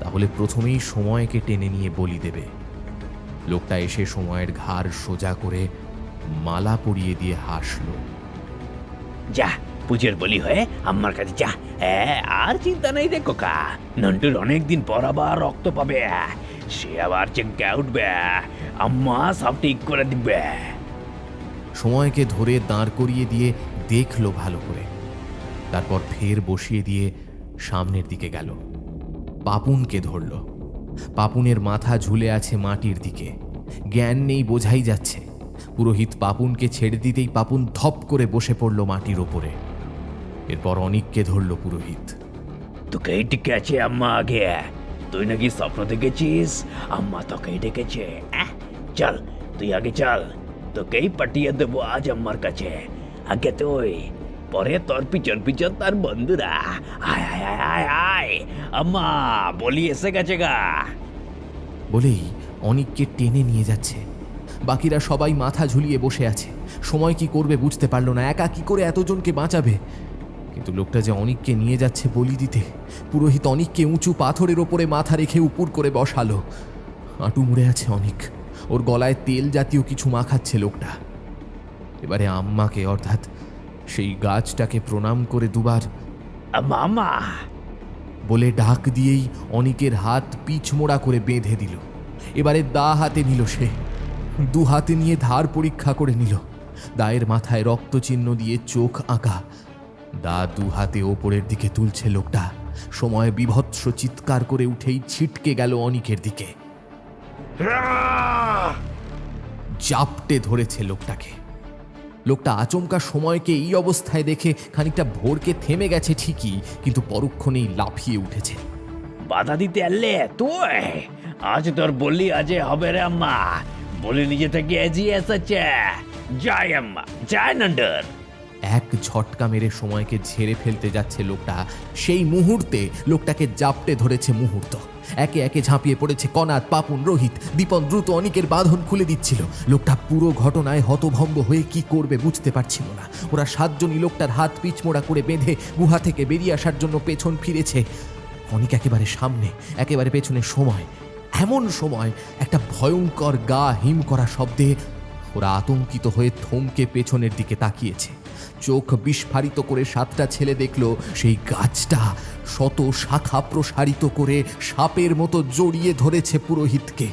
তাহলে প্রথমেই সময়কে টেনে নিয়ে বলি দেবে। লোকটা এসে সময়ের ঘাড় সোজা করে মালা পরিয়ে দিয়ে হাসলো। যা, পুজোর বলি হয়ে আমার কাছে যা। আর চিন্তা নেই রে কোকা, নন্টুর অনেকদিন পর আবার রক্ত পাবে। সে আবার চেঙ্কা উঠবে, আম্মা সব ঠিক করে দিবে। সময়কে ধরে দাঁড় করিয়ে দিয়ে দেখলো ভালো করে। তারপর ফের বসিয়ে দিয়ে সামনের দিকে গেল। পাপুনকে ধরল। পাপুনের মাথা ঝুলে আছে মাটির দিকে। জ্ঞান নেই বোঝাই যাচ্ছে। পুরোহিত পাপুনকে ছেড়ে দিতেই পাপুন ধপ করে বসে পড়ল মাটির ওপরে। এরপর অনিককে ধরল পুরোহিত। তোকেই টিকে আছে আম্মা আগে। তুই নাকি স্বপ্ন দেখেছিস আম্মা তোকেই ডেকেছে। চল তুই আগে চল, তোকেই পাঠিয়ে দেবো আজ আম্মার কাছে। আগে তুই, পরে তোর পিছন পিছন তার বন্ধুরা। আয় আয় আয় আয় আয়, আম্মা বলি এসে গেছে গা। বলেই অনিককে টেনে নিয়ে যাচ্ছে। বাকিরা সবাই মাথা ঝুলিয়ে বসে আছে। সময় কি করবে বুঝতে পারল না। একা কি করে এতজনকে বাঁচাবে? কিন্তু লোকটা যে অনিককে নিয়ে যাচ্ছে বলি দিতে। পুরোহিত অনিককে উঁচু পাথরের ওপরে মাথা রেখে উপর করে বসালো। হাঁটু মুড়ে আছে অনিক। ওর গলায় তেল জাতীয় কিছু মাখাচ্ছে লোকটা। এবারে আম্মাকে, অর্থাৎ সেই গাছটাকে প্রণাম করে দুবার মামা বলে ডাক দিয়েই অনিকের হাত পিছমোড়া করে বেঁধে দিল। এবারে দা হাতে নিল সে। 2 হাতে নিয়ে ধার পরীক্ষা করে নিল। দায়ের মাথায় রক্তচিহ্ন দিয়ে চোখ আঁকা। দা 2 হাতে ওপরের দিকে তুলছে লোকটা। সময় বিভৎস চিৎকার করে উঠেই ছিটকে গেল অনিকের দিকে। জাপটে ধরেছে লোকটাকে। লোকটা আচমকা সময়কে এই অবস্থায় দেখে খানিকটা ভোরকে থেমে গেছে ঠিকই, কিন্তু পরক্ষণেই লাফিয়ে উঠেছে। বাধা দিতে আনলে তুই? আজ তোর বললি আজ হবে রে আম্মা। বলে নিজে থেকে এগিয়ে এসেছে। জয় আম্মা, জয় নন্ডর। এক ঝটকা মেরে সময়কে ঝেড়ে ফেলতে যাচ্ছে লোকটা, সেই মুহূর্তে লোকটাকে জাপটে ধরেছে মুহূর্ত। একে একে ঝাঁপিয়ে পড়েছে কনাদ, পাপুন, রোহিত। দীপন দ্রুত অনিকের বাঁধন খুলে দিচ্ছিল। লোকটা পুরো ঘটনায় হতভম্ব হয়ে কি করবে বুঝতে পারছিল না। ওরা 7 জনই লোকটার হাত পিছমোড়া করে বেঁধে গুহা থেকে বেরিয়ে আসার জন্য পেছন ফিরেছে। অনিক একেবারে সামনে, একেবারে পেছনে সময়। এমন সময় একটা ভয়ঙ্কর গা হিম করা শব্দে ওরা আতঙ্কিত হয়ে থমকে পেছনের দিকে তাকিয়েছে। চোখ বিস্ফারিত করে 7টা ছেলে দেখল সেই গাছটা শত শাখা প্রসারিত করে সাপের মতো জড়িয়ে ধরেছে পুরোহিতকে।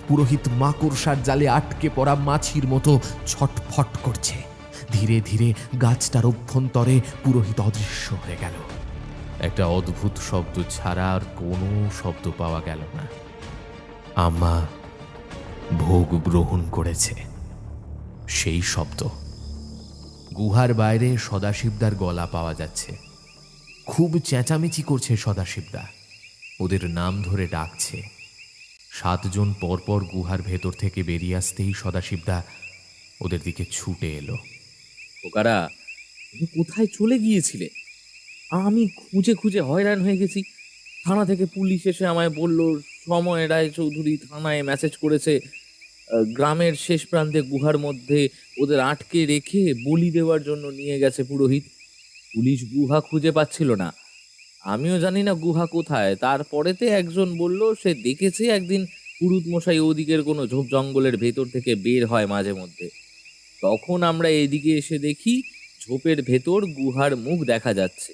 পুরোহিত মাকড়সার জালে আটকে পড়া মাছির মতো ছটফট করছে। ধীরে ধীরে গাছটার অভ্যন্তরে পুরোহিত অদৃশ্য হয়ে গেল। একটা অদ্ভুত শব্দ ছাড়া আর কোনো শব্দ পাওয়া গেল না। আম্মা ভোগ গ্রহণ করেছে, সেই শব্দ। গুহার বাইরে সদাশিবদার গলা পাওয়া যাচ্ছে। খুব চেঁচামেচি করছে সদাশিবদা, ওদের নাম ধরে ডাকছে। 7 জন পরপর গুহার ভেতর থেকে বেরিয়ে আসতেই সদাশিবদা ওদের দিকে ছুটে এলো। খোকারা, তুমি কোথায় চলে গিয়েছিলে? আমি খুঁজে খুঁজে হয়রান হয়ে গেছি। থানা থেকে পুলিশ এসে আমায় বলল সময় রায় চৌধুরী থানায় মেসেজ করেছে, গ্রামের শেষ প্রান্তে গুহার মধ্যে ওদের আটকে রেখে বলি দেওয়ার জন্য নিয়ে গেছে পুরোহিত। পুলিশ গুহা খুঁজে পাচ্ছিল না, আমিও জানি না গুহা কোথায়। তারপরেতে একজন বলল সে দেখেছে একদিন পুরুত মশাই ওদিকের কোনো ঝোপ জঙ্গলের ভেতর থেকে বের হয় মাঝে মধ্যে। তখন আমরা এদিকে এসে দেখি ঝোপের ভেতর গুহার মুখ দেখা যাচ্ছে।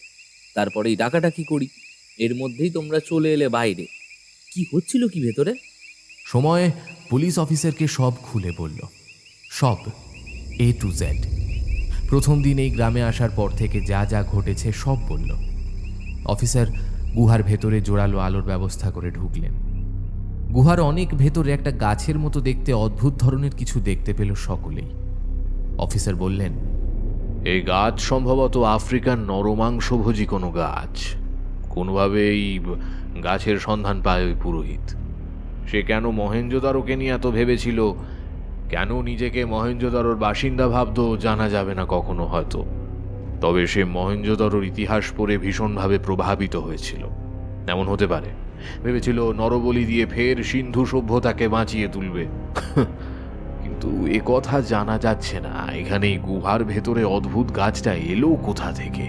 তারপরেই ডাকাডাকি করি, এর মধ্যেই তোমরা চলে এলে বাইরে। কি হচ্ছিল কি ভেতরে? সময় পুলিশ অফিসারকে সব খুলে বলল, সব A to Z। প্রথম দিন এই গ্রামে আসার পর থেকে যা যা ঘটেছে সব বলল। অফিসার গুহার ভেতরে জোরালো আলোর ব্যবস্থা করে ঢুকলেন। গুহার অনেক ভেতরে একটা গাছের মতো দেখতে অদ্ভুত ধরনের কিছু দেখতে পেল সকলেই। অফিসার বললেন, এই গাছ সম্ভবত আফ্রিকান নরমাংসভোজী কোনো গাছ। কোনোভাবে এই গাছের সন্ধান পায় ওই পুরোহিত। সে কেন মহেঞ্জোদারোকে নিয়ে এত ভেবেছিল, কেন নিজেকে মহেঞ্জোদারোর বাসিন্দা ভাবত, জানা যাবে না কখনো হয়তো। তবে সে মহেঞ্জোদারোর ইতিহাস পড়ে ভীষণভাবে প্রভাবিত হয়েছিল। এমন হতে পারে ভেবেছিল নরবলি দিয়ে ফের সিন্ধু সভ্যতাকে বাঁচিয়ে তুলবে। কিন্তু এ কথা জানা যাচ্ছে না এখানে গুহার ভেতরে অদ্ভুত গাছটা এলো কোথা থেকে।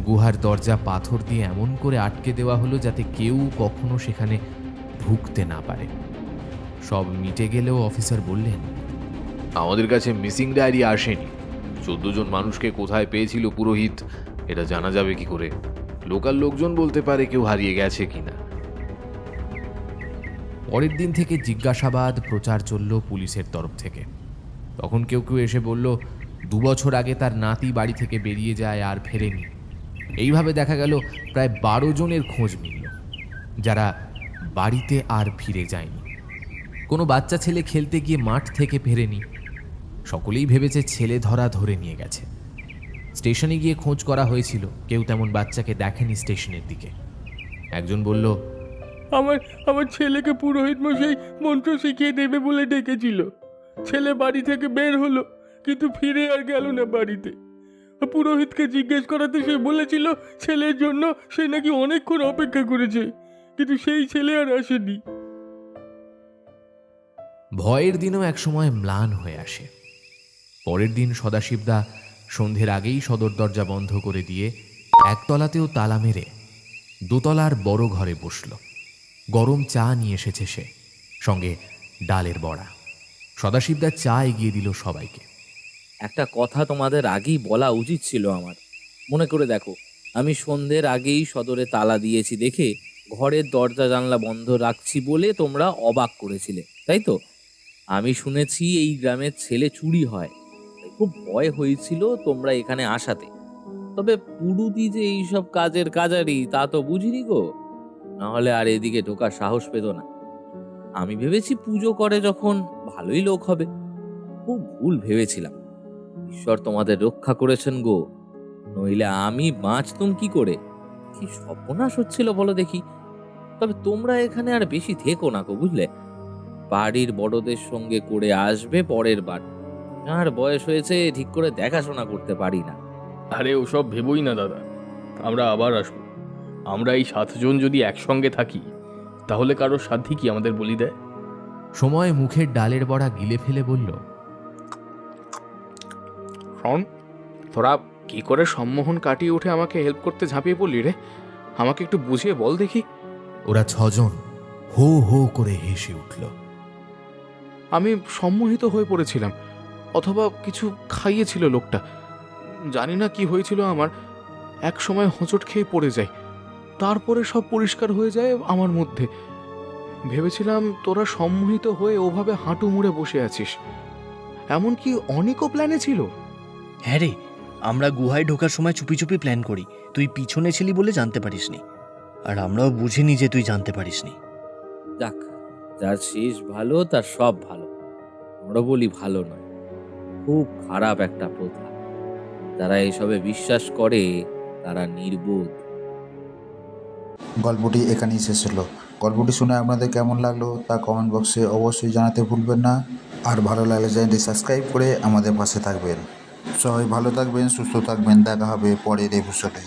গুহার দরজা পাথর দিয়ে এমন করে আটকে দেওয়া হলো যাতে কেউ কখনো সেখানে ঢুকতে না পারে। সব মিটে গেলেও অফিসার বললেন, আমাদের কাছে মিসিং ডায়েরি আসেনি। 14 জন মানুষকে কোথায় পেয়েছিল পুরোহিত এটা জানা যাবে কি করে? লোকাল লোকজন বলতে পারে কেউ হারিয়ে গেছে কিনা। পরের দিন থেকে জিজ্ঞাসাবাদ প্রচার চলল পুলিশের তরফ থেকে। তখন কেউ কেউ এসে বলল 2 বছর আগে তার নাতি বাড়ি থেকে বেরিয়ে যায় আর ফেরেনি। এইভাবে দেখা গেল প্রায় 12 জনের খোঁজ মিলল যারা বাড়িতে আর ফিরে যায়নি। কোনো বাচ্চা ছেলে খেলতে গিয়ে মাঠ থেকে ফেরেনি। সকলেই ভেবেছে ছেলে ধরে নিয়ে গেছে। স্টেশনে গিয়ে খোঁজ করা হয়েছিল, কেউ তেমন বাচ্চাকে দেখেনি স্টেশনের দিকে। একজন বলল, আমার ছেলেকে পুরোহিত মশাই মন্ত্র শিখিয়ে দেবে বলে ডেকেছিল। ছেলে বাড়ি থেকে বের হলো, কিন্তু ফিরে আর গেল না বাড়িতে। পুরোহিতকে জিজ্ঞেস করাতে সে বলেছিল ছেলের জন্য সে নাকি অনেকক্ষণ অপেক্ষা করেছে, কিন্তু সেই ছেলে আর আসেনি। ভয়ের দিনও একসময় ম্লান হয়ে আসে। পরের দিন সদাশিবদা সন্ধ্যের আগেই সদর দরজা বন্ধ করে দিয়ে একতলাতেও তালা মেরে দোতলার বড় ঘরে বসল। গরম চা নিয়ে এসেছে সে, সঙ্গে ডালের বড়া। সদাশিবদা চা এগিয়ে দিল সবাইকে। একটা কথা তোমাদের আগেই বলা উচিত ছিল আমার। মনে করে দেখো, আমি সন্ধ্যের আগেই সদরে তালা দিয়েছি দেখে ঘরের দরজা জানলা বন্ধ রাখছি বলে তোমরা অবাক করেছিলে, তাই তো? আমি শুনেছি এই গ্রামের ছেলে চুরি হয়, খুব ভয় হয়েছিল তোমরা এখানে আসাতে। তবে পুরুদি যে এইসব কাজের কাজারি তা তো বুঝিনি গো, নাহলে আর এদিকে ঢোকার সাহস পেত না। আমি ভেবেছি পুজো করে যখন ভালোই লোক হবে। খুব ভুল ভেবেছিলাম। ঈশ্বর তোমাদের রক্ষা করেছেন গো, নইলে আমি বাঁচতুম কি করে? কি সর্বনাশ হচ্ছিল বলো দেখি। তবে তোমরা এখানে আর বেশি থেকো না গো, বুঝলে? বাড়ির বড়দের সঙ্গে করে আসবে পরের বার। আর বয়স হয়েছে, ঠিক করে দেখাশোনা করতে পারি না। আরে ওসব ভেবই না দাদা, আমরা আবার আসবো। আমরা এই 7 জন যদি একসঙ্গে থাকি তাহলে কারোর সাধ্যই কি আমাদের বলি দেয়? সময় মুখের ডালের বড়া গিলে ফেলে বলল, শোন, তোরা কি করে সম্মোহন কাটিয়ে উঠে আমাকে হেল্প করতে ঝাঁপিয়ে পড়লি রে? আমাকে একটু বুঝিয়ে বল দেখি। ওরা 6 জন হো হো করে হেসে উঠল। আমি সম্মোহিত হয়ে পড়েছিলাম, অথবা কিছু খাইয়েছিল লোকটা, জানি না কি হয়েছিল আমার। এক সময় হোঁচট খেয়ে পড়ে যায়, তারপরে সব পরিষ্কার হয়ে যায় আমার মধ্যে। ভেবেছিলাম তোরা সম্মোহিত হয়ে ওভাবে হাঁটু মুড়ে বসে আছিস। এমনকি অনেকও প্ল্যানে ছিল। হ্যাঁ রে, আমরা গুহায় ঢোকার সময় চুপি চুপি প্ল্যান করি, তুই পিছনে ছিলি বলে জানতে পারিসনি, আর আমরাও বুঝিনি যে তুই জানতে পারিসনি। যাক, যার শেষ ভালো তার সব ভালো। আমরা বলি ভালো নয়, খুব খারাপ একটা প্রথা। যারা এসবে বিশ্বাস করে তারা নির্বোধ। গল্পটি এখানেই শেষ হলো। গল্পটি শুনে আপনাদের কেমন লাগলো তা কমেন্ট বক্সে অবশ্যই জানাতে ভুলবেন না। আর ভালো লাগলে চ্যানেলটি সাবস্ক্রাইব করে আমাদের পাশে থাকবেন। সবাই ভালো থাকবেন, সুস্থ থাকবেন। দেখা হবে পরের এপিসোডে।